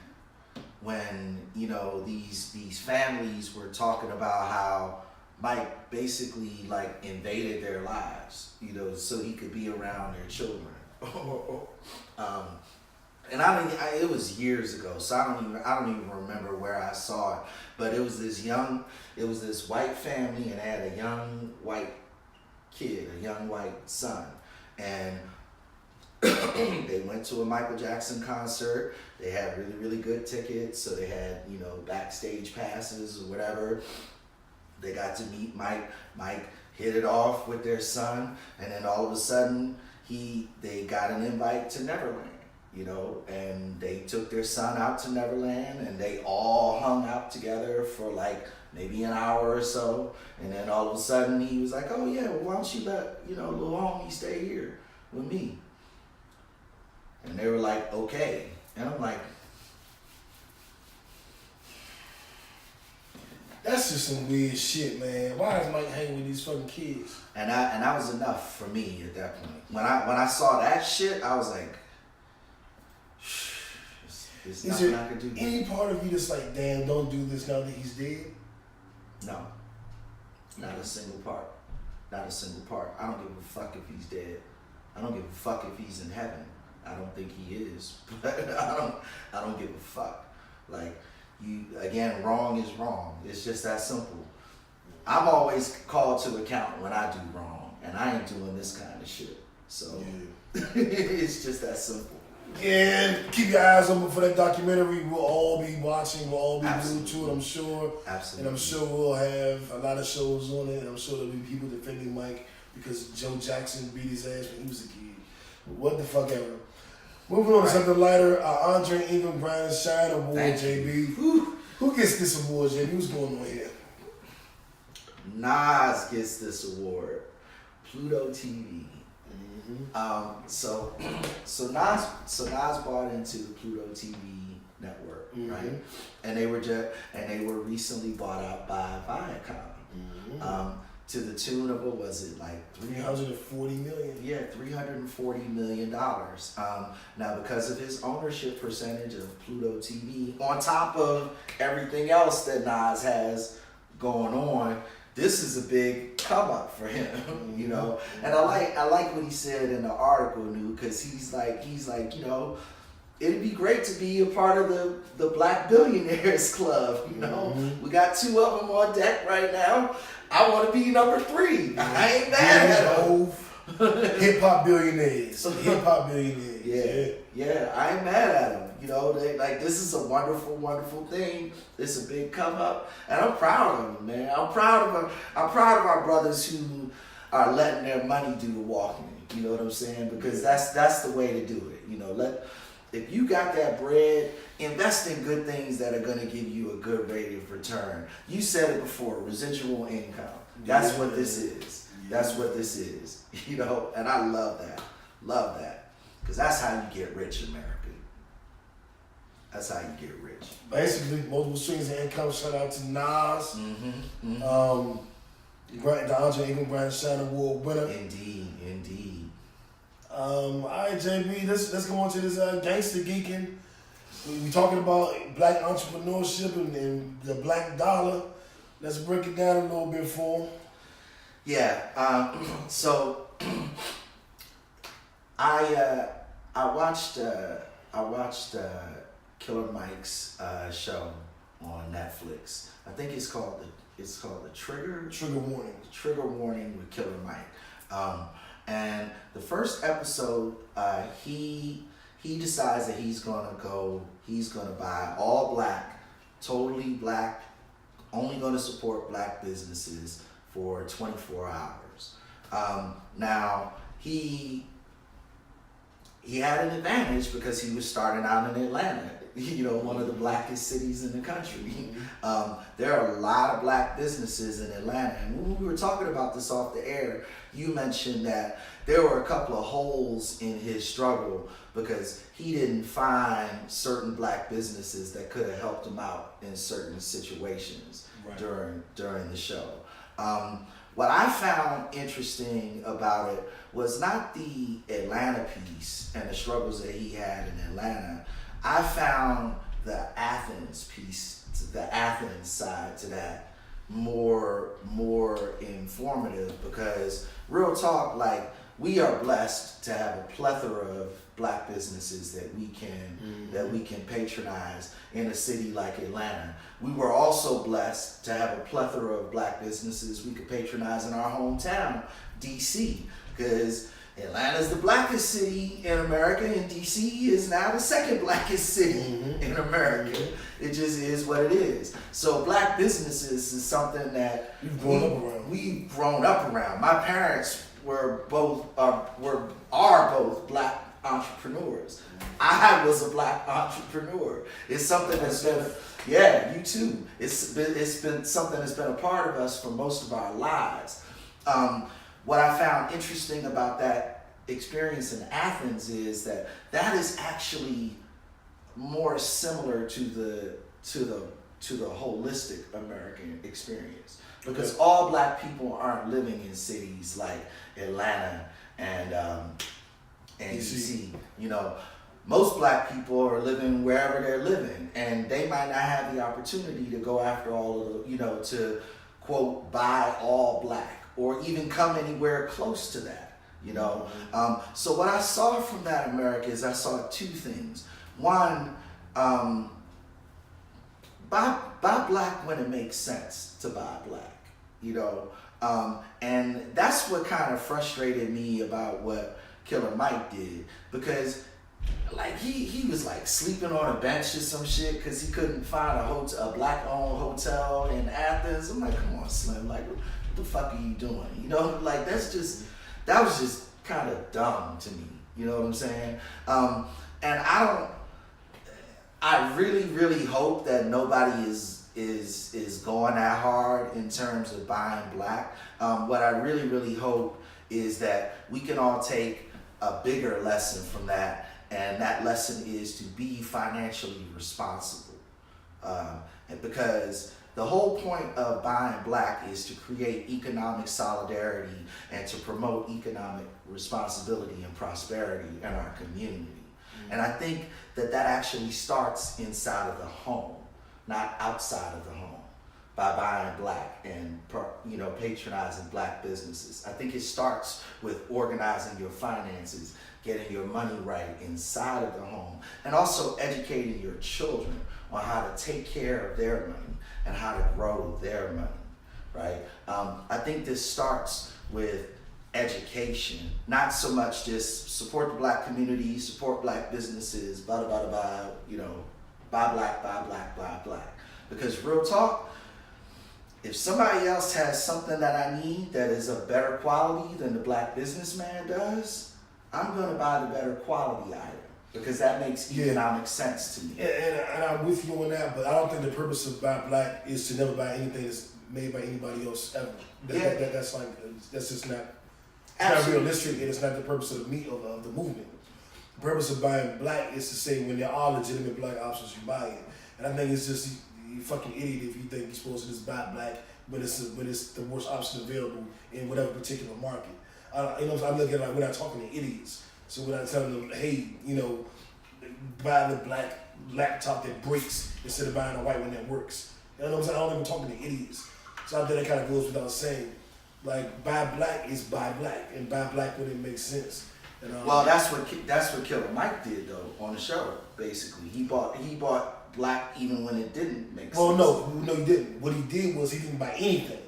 you know these families were talking about how Mike basically like invaded their lives, you know, so he could be around their children. And it was years ago, so I don't even remember where I saw it. But it was this white family, and they had a young white kid, a young white son, and they went to a Michael Jackson concert. They had really, really good tickets, so they had, you know, backstage passes or whatever. They got to meet Mike. Mike hit it off with their son, and then all of a sudden, they got an invite to Neverland, you know, and they took their son out to Neverland, and they all hung out together for like maybe an hour or so, and then all of a sudden he was like, oh yeah, well, why don't you let, you know, little homie stay here with me? And they were like, okay. And I'm like, that's just some weird shit, man. Why is Mike hanging with these fucking kids? and that was enough for me at that point. When I saw that shit, I was like, it's nothing I could do. Any part of you that's like, damn, don't do this now that he's dead? No. Not a single part. Not a single part. I don't give a fuck if he's dead. I don't give a fuck if he's in heaven. I don't think he is, but I don't give a fuck. Like, again, wrong is wrong. It's just that simple. I'm always called to account when I do wrong, and I ain't doing this kind of shit. So it's just that simple. Yeah, keep your eyes open for that documentary. We'll all be watching. We'll all be glued to it, I'm sure. Absolutely. And I'm sure we'll have a lot of shows on it. And I'm sure there'll be people defending Mike because Joe Jackson beat his ass when he was a kid. What the fuck ever. Moving on to something lighter. Andre Ingram Brian Shine Award, JB. Who gets this award, JB? What's going on here? Nas gets this award. Pluto TV. So Nas bought into the Pluto TV network, right? And they were recently bought out by Viacom. To the tune of, what was it, like $340 million? Yeah, $340 million. Now, because of his ownership percentage of Pluto TV, on top of everything else that Nas has going on, this is a big come up for him, you know. And I like what he said in the article, because he's like, you know, it'd be great to be a part of the Black Billionaires Club, you know. We got 2 of them on deck right now. I want to be number 3. I ain't mad at them. Hip hop billionaires. Yeah, I ain't mad at them. You know, this is a wonderful, wonderful thing. It's a big come up, and I'm proud of them, man. I'm proud of our brothers who are letting their money do the walking. You know what I'm saying? Because that's the way to do it. You know, if you got that bread, invest in good things that are going to give you a good rate of return. You said it before, residual income. That's what this is. That's what this is. You know, and I love that. Love that. Because that's how you get rich, America. That's how you get rich. Basically, multiple streams of income. Shout out to Nas. The Andre Ingram Brian Shine Award winner. Indeed. All right, JB, let's go on to this gangster geeking. We talking about black entrepreneurship and the black dollar. Let's break it down a little bit for them. Yeah. So I watched Killer Mike's show on Netflix. I think it's called the Trigger Warning with Killer Mike. And the first episode, he decides that he's gonna buy all black, totally black, only gonna support black businesses for 24 hours. Now he had an advantage because he was starting out in Atlanta, one of the blackest cities in the country. There are a lot of black businesses in Atlanta. And when we were talking about this off the air, you mentioned that there were a couple of holes in his struggle because he didn't find certain black businesses that could have helped him out in certain situations during the show. What I found interesting about it was not the Atlanta piece and the struggles that he had in Atlanta. I found the Athens piece, the Athens side to that more informative because real talk, like we are blessed to have a plethora of black businesses that we can patronize in a city like Atlanta. We were also blessed to have a plethora of black businesses we could patronize in our hometown, DC, because Atlanta is the blackest city in America, and DC is now the second blackest city in America. It just is what it is. So black businesses is something that we've grown up around. My parents are both black entrepreneurs. I was a black entrepreneur. It's something that's been, you too. It's been something that's been a part of us for most of our lives. What I found interesting about that experience in Athens is that is actually more similar to the holistic American experience, because all black people aren't living in cities like Atlanta and DC. Most black people are living wherever they're living, and they might not have the opportunity to go after all of to quote buy all black or even come anywhere close to that. So what I saw from that America is I saw two things. One, buy black when it makes sense to buy black, and that's what kind of frustrated me about what Killer Mike did, because like he was like sleeping on a bench or some shit because he couldn't find a black-owned hotel in Athens. I'm like, come on, Slim, like what the fuck are you doing? Like that was just kind of dumb to me. You know what I'm saying? And I really, really hope that nobody is going that hard in terms of buying black. What I really, really hope is that we can all take a bigger lesson from that, and that lesson is to be financially responsible. And because the whole point of buying black is to create economic solidarity and to promote economic responsibility and prosperity in our community. And I think that actually starts inside of the home, not outside of the home, by buying black and patronizing black businesses. I think it starts with organizing your finances, getting your money right inside of the home, and also educating your children on how to take care of their money and how to grow their money, right? I think this starts with education, not so much just support the black community, support black businesses, blah, blah, blah, blah, buy black, buy black, buy black. Because real talk, if somebody else has something that I need that is of better quality than the black businessman does, I'm gonna buy the better quality item because that makes economic sense to me. And I'm with you on that, but I don't think the purpose of buy black is to never buy anything that's made by anybody else ever. That's just not. It's not realistic, and it's not the purpose of the movement. The purpose of buying black is to say when there are legitimate black options, you buy it. And I think it's just you fucking idiot if you think you're supposed to just buy black but it's the worst option available in whatever particular market. I look at it like we're not talking to idiots. So we're not telling them, hey, buy the black laptop that breaks instead of buying a white one that works. You know what I'm saying? I don't even talking to idiots. So I think that kind of goes without saying. Like, buy black is buy black, and buy black when it makes sense. And, well, that's what Killer Mike did though on the show. Basically, he bought black even when it didn't make sense. Well, no, he didn't. What he did was he didn't buy anything.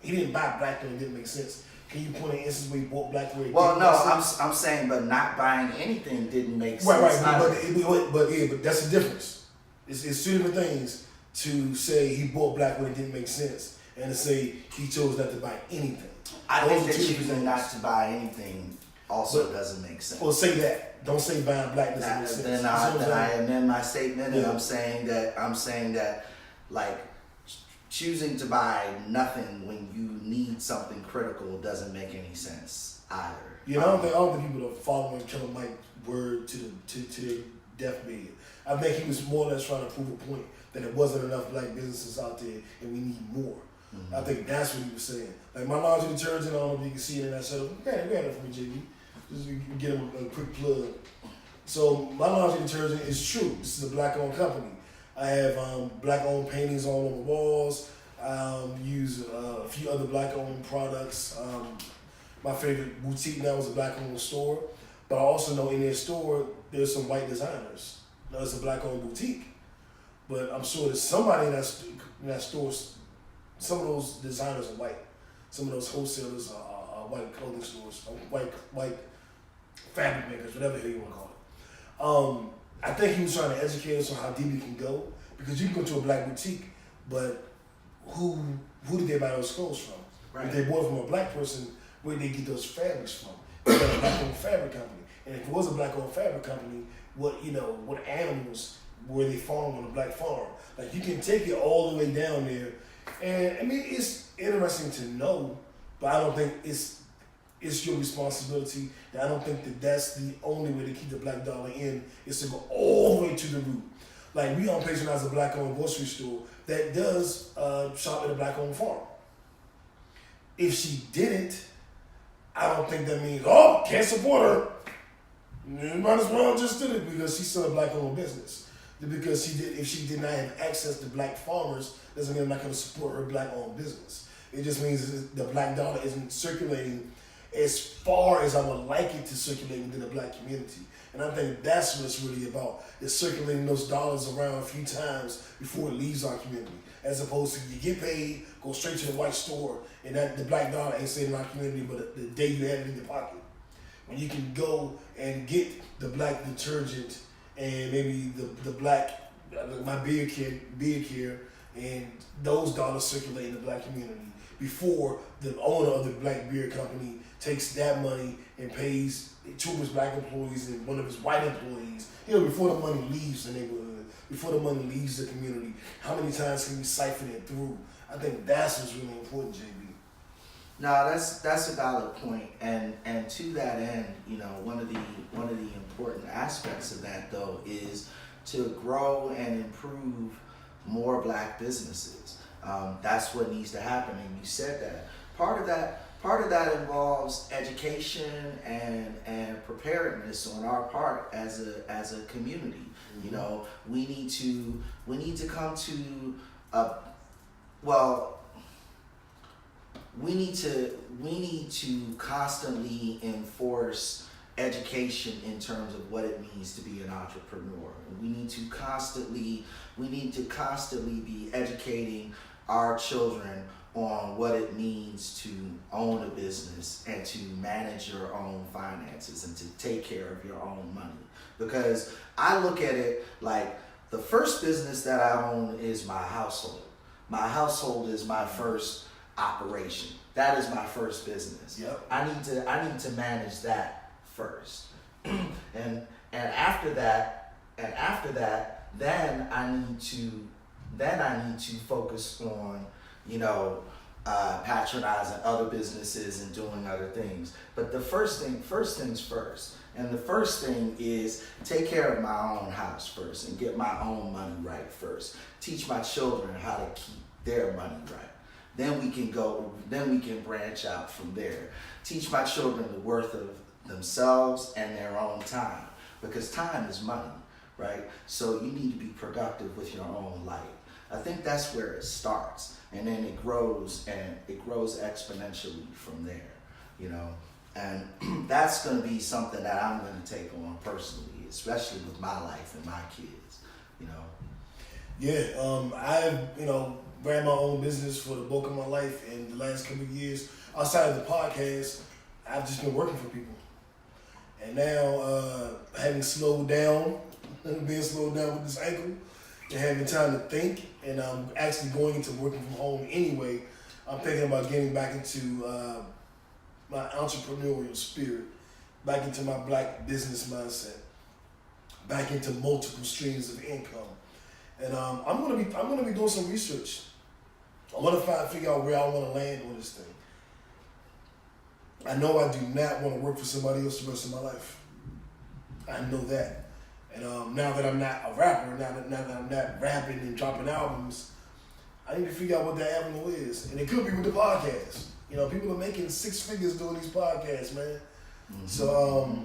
He didn't buy black when it didn't make sense. Can you point an instance where he bought black where it didn't make sense? I'm saying, but not buying anything didn't make sense. Right, but that's the difference. It's two different things to say he bought black when it didn't make sense, and to say he chose not to buy anything. I think that choosing not to buy anything also doesn't make sense. Well, say that. Don't say buying black doesn't make sense. Then I amend my statement, and I'm saying that like choosing to buy nothing when you need something critical doesn't make any sense either. Yeah, I don't think people are following Killer Mike's word to their deathbed. I think he was more or less trying to prove a point that there wasn't enough black businesses out there and we need more. Mm-hmm. I think that's what he was saying. Like my laundry detergent, I don't know if you can see it in that setup. Man, we had it for me, JB. Just get him a quick plug. So my laundry detergent is true. This is a black-owned company. I have black-owned paintings all over the walls. Use a few other black-owned products. My favorite boutique now is a black-owned store, but I also know in their store there's some white designers. Now it's a black-owned boutique, but I'm sure that somebody in that store, some of those designers are white. Some of those wholesalers are white clothing stores, white fabric makers, whatever the hell you want to call it. I think he was trying to educate us on how deep we can go, because you can go to a black boutique, but who did they buy those clothes from? Right. If they bought from a black person, where did they get those fabrics from? It's a black-owned fabric company. And if it was a black-owned fabric company, what animals were they farmed on a black farm? Like, you can take it all the way down there. And I mean, it's interesting to know, but I don't think it's your responsibility. And I don't think that that's the only way to keep the black dollar in, is to go all the way to the root. Like, we don't patronize a black-owned grocery store that does shop at a black-owned farm. If she didn't, I don't think that means, can't support her. You might as well just did it because she's still a black-owned business. Because if she did not have access to black farmers, doesn't mean I'm not going to support her black-owned business. It just means the black dollar isn't circulating as far as I would like it to circulate within the black community. And I think that's what it's really about, is circulating those dollars around a few times before it leaves our community. As opposed to you get paid, go straight to the white store, and that the black dollar ain't staying in our community but the day you have it in your pocket. When you can go and get the black detergent and maybe the black, my beard care, and those dollars circulate in the black community before the owner of the black beer company takes that money and pays two of his black employees and one of his white employees. Before the money leaves the neighborhood, before the money leaves the community, how many times can we siphon it through? I think that's what's really important, JB. No, that's a valid point, and to that end, one of the important aspects of that though is to grow and improve more black businesses. That's what needs to happen, and you said that. Part of that involves education and preparedness on our part as a community. Mm-hmm. We need to come to we need to constantly enforce education in terms of what it means to be an entrepreneur. We need to constantly be educating our children on what it means to own a business and to manage your own finances and to take care of your own money. Because I look at it like the first business that I own is my household. My household is my first operation. That is my first business. Yep. I need to manage that first. and after that, then I need to focus on, patronizing other businesses and doing other things. But the first things first. And the first thing is take care of my own house first and get my own money right first. Teach my children how to keep their money right. Then we can branch out from there. Teach my children the worth of themselves and their own time, because time is money, right? So you need to be productive with your own life. I think that's where it starts, and then it grows exponentially from there, you know. And that's going to be something that I'm going to take on personally, especially with my life and my kids, you know. Yeah, I've, ran my own business for the bulk of my life, and the last couple of years, outside of the podcast, I've just been working for people. And now, having slowed down, being slowed down with this ankle, and having time to think, and I'm actually going into working from home anyway, I'm thinking about getting back into my entrepreneurial spirit, back into my black business mindset, back into multiple streams of income. And I'm gonna be doing some research. I want to figure out where I want to land on this thing. I know I do not want to work for somebody else the rest of my life. I know that. And now that I'm not a rapper, now that I'm not rapping and dropping albums, I need to figure out what that avenue is. And it could be with the podcast. People are making 6 figures doing these podcasts, man. Mm-hmm. So,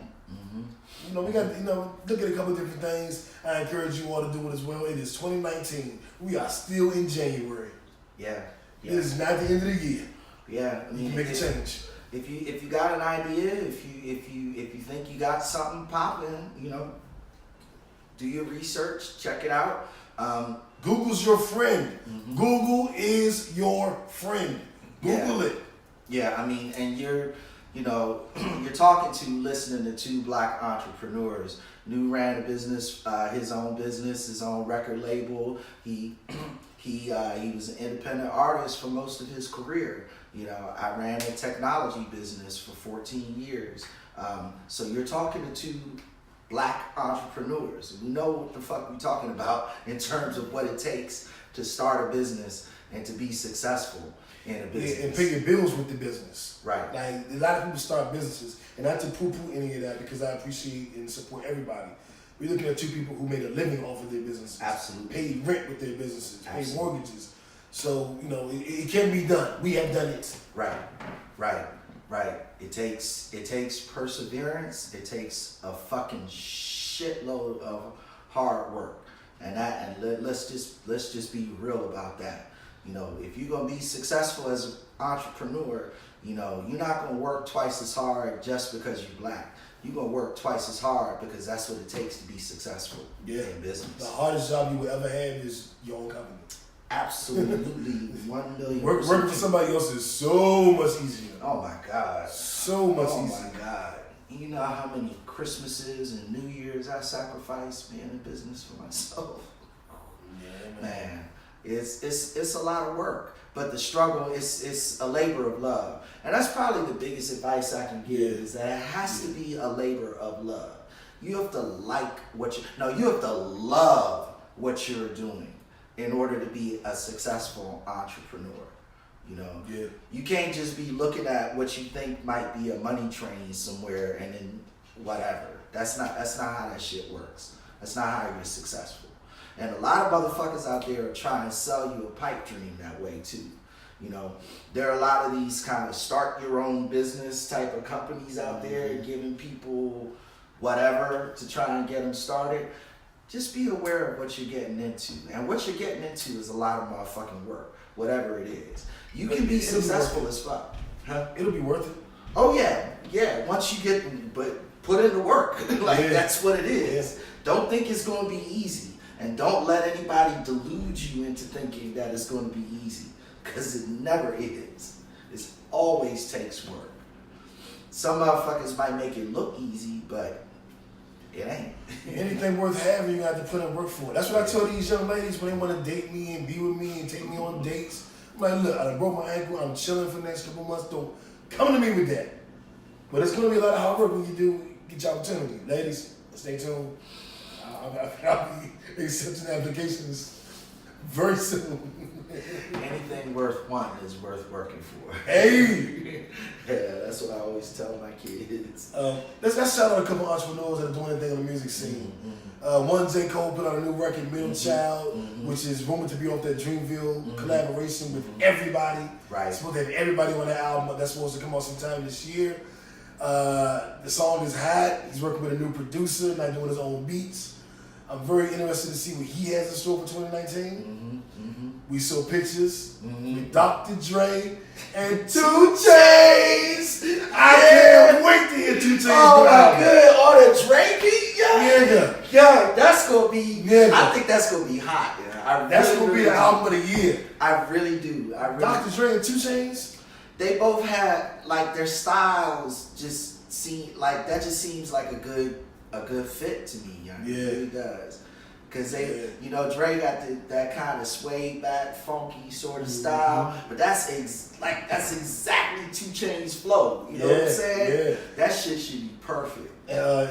we got to, look at a couple of different things. I encourage you all to do it as well. It is 2019. We are still in January. Yeah. This is not the end of the year. Yeah. You can make a change. If you got an idea, if you think you got something popping, do your research, check it out. Google's your friend. Mm-hmm. Google is your friend. Google it. Yeah, and you're listening to 2 black entrepreneurs. New ran a business, his own record label. He was an independent artist for most of his career. I ran a technology business for 14 years. So you're talking to 2 black entrepreneurs. We know what the fuck we're talking about in terms of what it takes to start a business and to be successful in a business. Yeah, and pay your bills with the business. Right. Like, a lot of people start businesses, and not to poo-poo any of that, because I appreciate and support everybody. We're looking at 2 people who made a living off of their businesses. Absolutely. Paid rent with their businesses. Absolutely. Paid mortgages. So, it can be done. We have done it. Right. It takes perseverance. It takes a fucking shitload of hard work. And let's just be real about that. If you're gonna be successful as an entrepreneur, you're not gonna work twice as hard just because you're black. You're gonna work twice as hard because that's what it takes to be successful in business. The hardest job you will ever have is your own company. Absolutely, 1 million. Working for somebody else is so much easier. Oh my God. So much easier. Oh my God. You know how many Christmases and New Year's I sacrificed being in business for myself? Yeah, man. It's a lot of work, but the struggle is a labor of love, and that's probably the biggest advice I can give is that it has to be a labor of love. You have to you have to love what you're doing in order to be a successful entrepreneur. You can't just be looking at what you think might be a money train somewhere and then whatever. That's not how that shit works. That's not how you're successful. And a lot of motherfuckers out there are trying to sell you a pipe dream that way too. There are a lot of these kind of start your own business type of companies out there giving people whatever to try and get them started. Just be aware of what you're getting into. And what you're getting into is a lot of motherfucking work, whatever it is. You can be successful as fuck. Huh? It'll be worth it. Oh yeah. Once you put in the work. That's what it is. Yeah. Don't think it's going to be easy. And don't let anybody delude you into thinking that it's going to be easy, because it never is. It always takes work. Some motherfuckers might make it look easy, but it ain't. Anything worth having, you have to put in work for it. That's what I tell these young ladies when they want to date me and be with me and take me on dates. I'm like, look, I done broke my ankle. I'm chilling for the next couple months. Don't come to me with that. But it's going to be a lot of hard work when you do get your opportunity. Ladies, stay tuned. I'll be accepting applications Very soon. Anything worth wanting is worth working for. Hey! Yeah, that's what I always tell my kids. Let's shout out a couple entrepreneurs that are doing anything on the music scene. One, J. Cole put out a new record, Middle Child, which is rumored to be off that Dreamville collaboration with everybody. Right. It's supposed to have everybody on that album. That's supposed to come out sometime this year. The song is hot. He's working with a new producer, not doing his own beats. I'm very interested to see what he has in store for 2019. We saw pictures with Dr. Dre and 2 Chainz. I can't wait to hear 2 Chainz. Oh my god, all the Dre beat, Yeah. that's gonna be. Yeah. I think that's gonna be hot. That's gonna be the album of the year. I really do. Dr. Dre and 2 Chainz. They both had like their styles just seem like that. Just seems like a good fit to me. It really does. Cause they, Dre got that kind of sway back, funky sort of style, but that's exactly 2 Chainz flow. You know what I'm saying? Yeah. That shit should be perfect.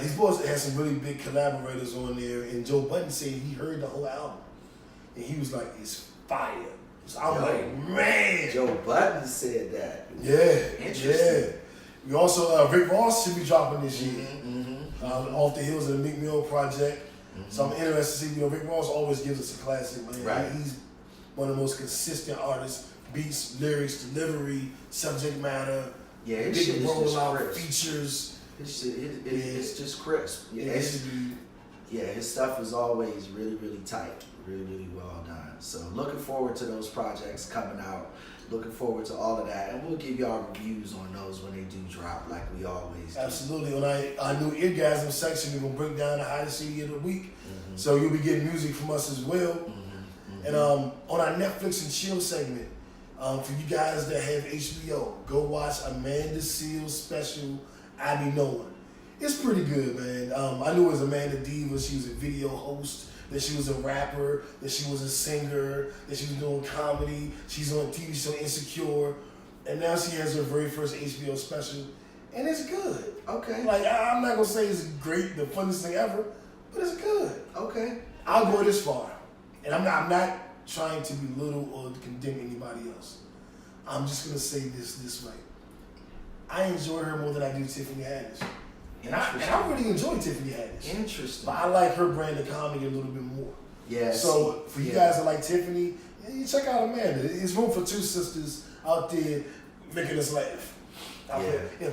He's supposed to have some really big collaborators on there, and Joe Budden said he heard the whole album, and he was like, "It's fire." So I'm like, man. Joe Budden said that. Yeah. Interesting. Yeah. We also Rick Ross should be dropping this year. Off the heels of the Meek Mill project. So I'm interested to see, Rick Ross always gives us a classic, man. Right. He's one of the most consistent artists, beats, lyrics, delivery, subject matter, Yeah, big rollout, crisp. features. It's just crisp. His stuff is always really, really tight, really, really well done. So looking forward to those projects coming out. Looking forward to all of that, and we'll give y'all reviews on those when they do drop, like we always do. Absolutely. On our new Eargasm section, we're gonna break down the hottest CD of the week. So you'll be getting music from us as well. And on our Netflix and Chill segment, for you guys that have HBO, go watch Amanda Seales' special, I Be Knowing. It's pretty good, man. I knew it was Amanda Diva. She was a video host, that she was a rapper, that she was a singer, that she was doing comedy. She's on TV show Insecure. And now she has her very first HBO special. And it's good. Okay. Like, I'm not going to say it's great, the funniest thing ever, but it's good. Okay. I'll go this far. And I'm not trying to belittle or condemn anybody else. I'm just going to say this way. I enjoy her more than I do Tiffany Haddish. And I really enjoy Tiffany Haddish. Interesting. But I like her brand of comedy a little bit more. Yeah. So for you guys that like Tiffany, you check out Amanda. There's room for 2 sisters out there making us laugh.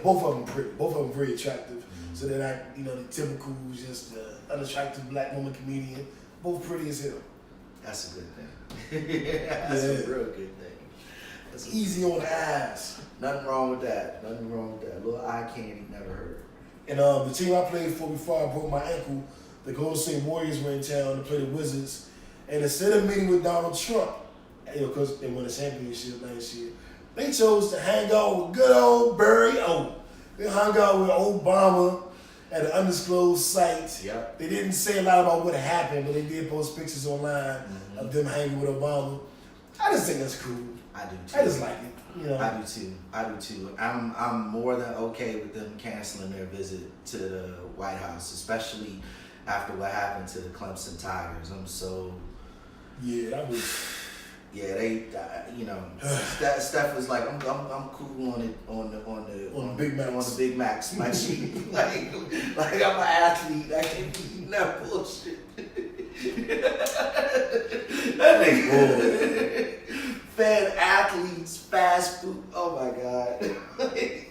Both of them pretty. Both of them very attractive. So they're not, the typical, just unattractive black woman comedian. Both pretty as hell. That's a good thing. That's a real good thing. That's easy on the eyes. Nothing wrong with that. Little eye candy never hurt. And the team I played for before I broke my ankle, the Golden State Warriors were in town to play the Wizards. And instead of meeting with Donald Trump, because they won a championship last year, they chose to hang out with good old Barry O. They hung out with Obama at an undisclosed site. Yep. They didn't say a lot about what happened, but they did post pictures online of them hanging with Obama. I just think that's cool. I do too. I just like it. I do too. I'm more than okay with them canceling their visit to the White House, especially after what happened to the Clemson Tigers. I'm so. Yeah, that was. Yeah, they. Steph was like, I'm cool on the Big Macs. On the Big Macs, my cheap. like I'm an athlete. I can't be eating that bullshit. That nigga. Fed athletes, fast food. Oh my God.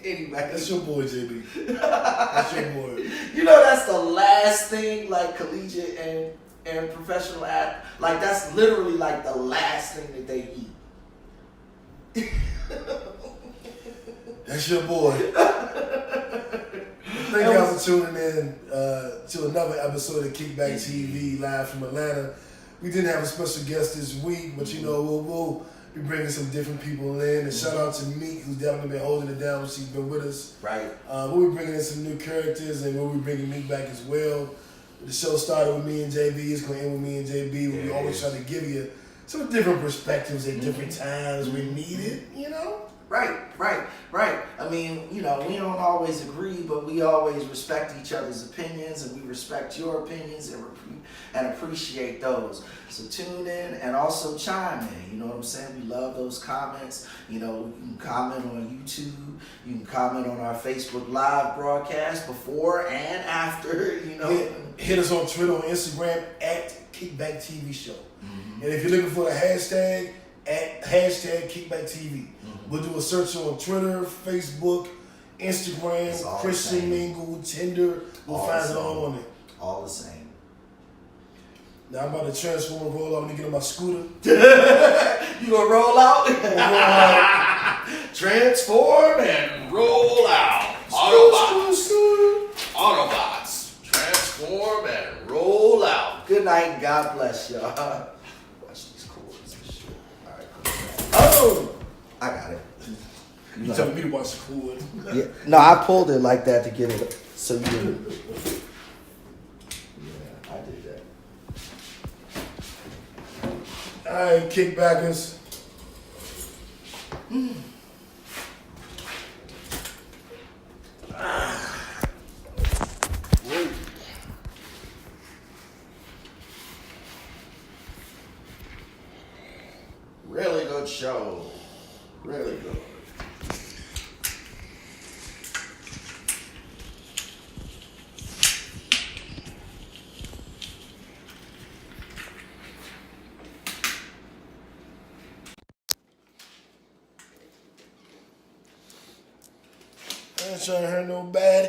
Anyway. That's your boy, JB. That's your boy. That's the last thing, like collegiate and professional like that's literally like the last thing that they eat. That's your boy. Thank y'all for tuning in to another episode of Kickback TV live from Atlanta. We didn't have a special guest this week, but we'll be bringing some different people in. And shout out to Meek, who's definitely been holding it down when she's been with us. Right. We'll be bringing in some new characters, and we'll be bringing Meek back as well. The show started with me and JB. It's going to end with me and JB. We always try to give you some different perspectives at different times we need it, Right. I mean, you know, we don't always agree, but we always respect each other's opinions, and we respect your opinions and appreciate those. So tune in and also chime in. You know what I'm saying? We love those comments. You know, you can comment on YouTube. You can comment on our Facebook Live broadcast before and after. You know, hit us on Twitter, on Instagram at KickbackTV Show. Mm-hmm. And if you're looking for the hashtag, at hashtag KickbackTV. We'll do a search on Twitter, Facebook, Instagram, Christian Mingle, Tinder. We'll find it all on it. All the same. Now I'm about to transform and roll out and get on my scooter. You gonna roll out? Transform and roll out. Autobots. Transform and roll out. Good night and God bless y'all. Watch these cords and shit. All right, cool. Oh! I got it. You telling me to watch the cord? Yeah. No, I pulled it like that to get it so you didn't. Yeah, I did that. All right, kickbackers. Really good show. Really good. I ain't trying to hurt nobody.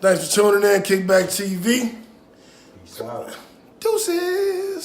Thanks for tuning in, Kickback TV. Peace out. Deuces.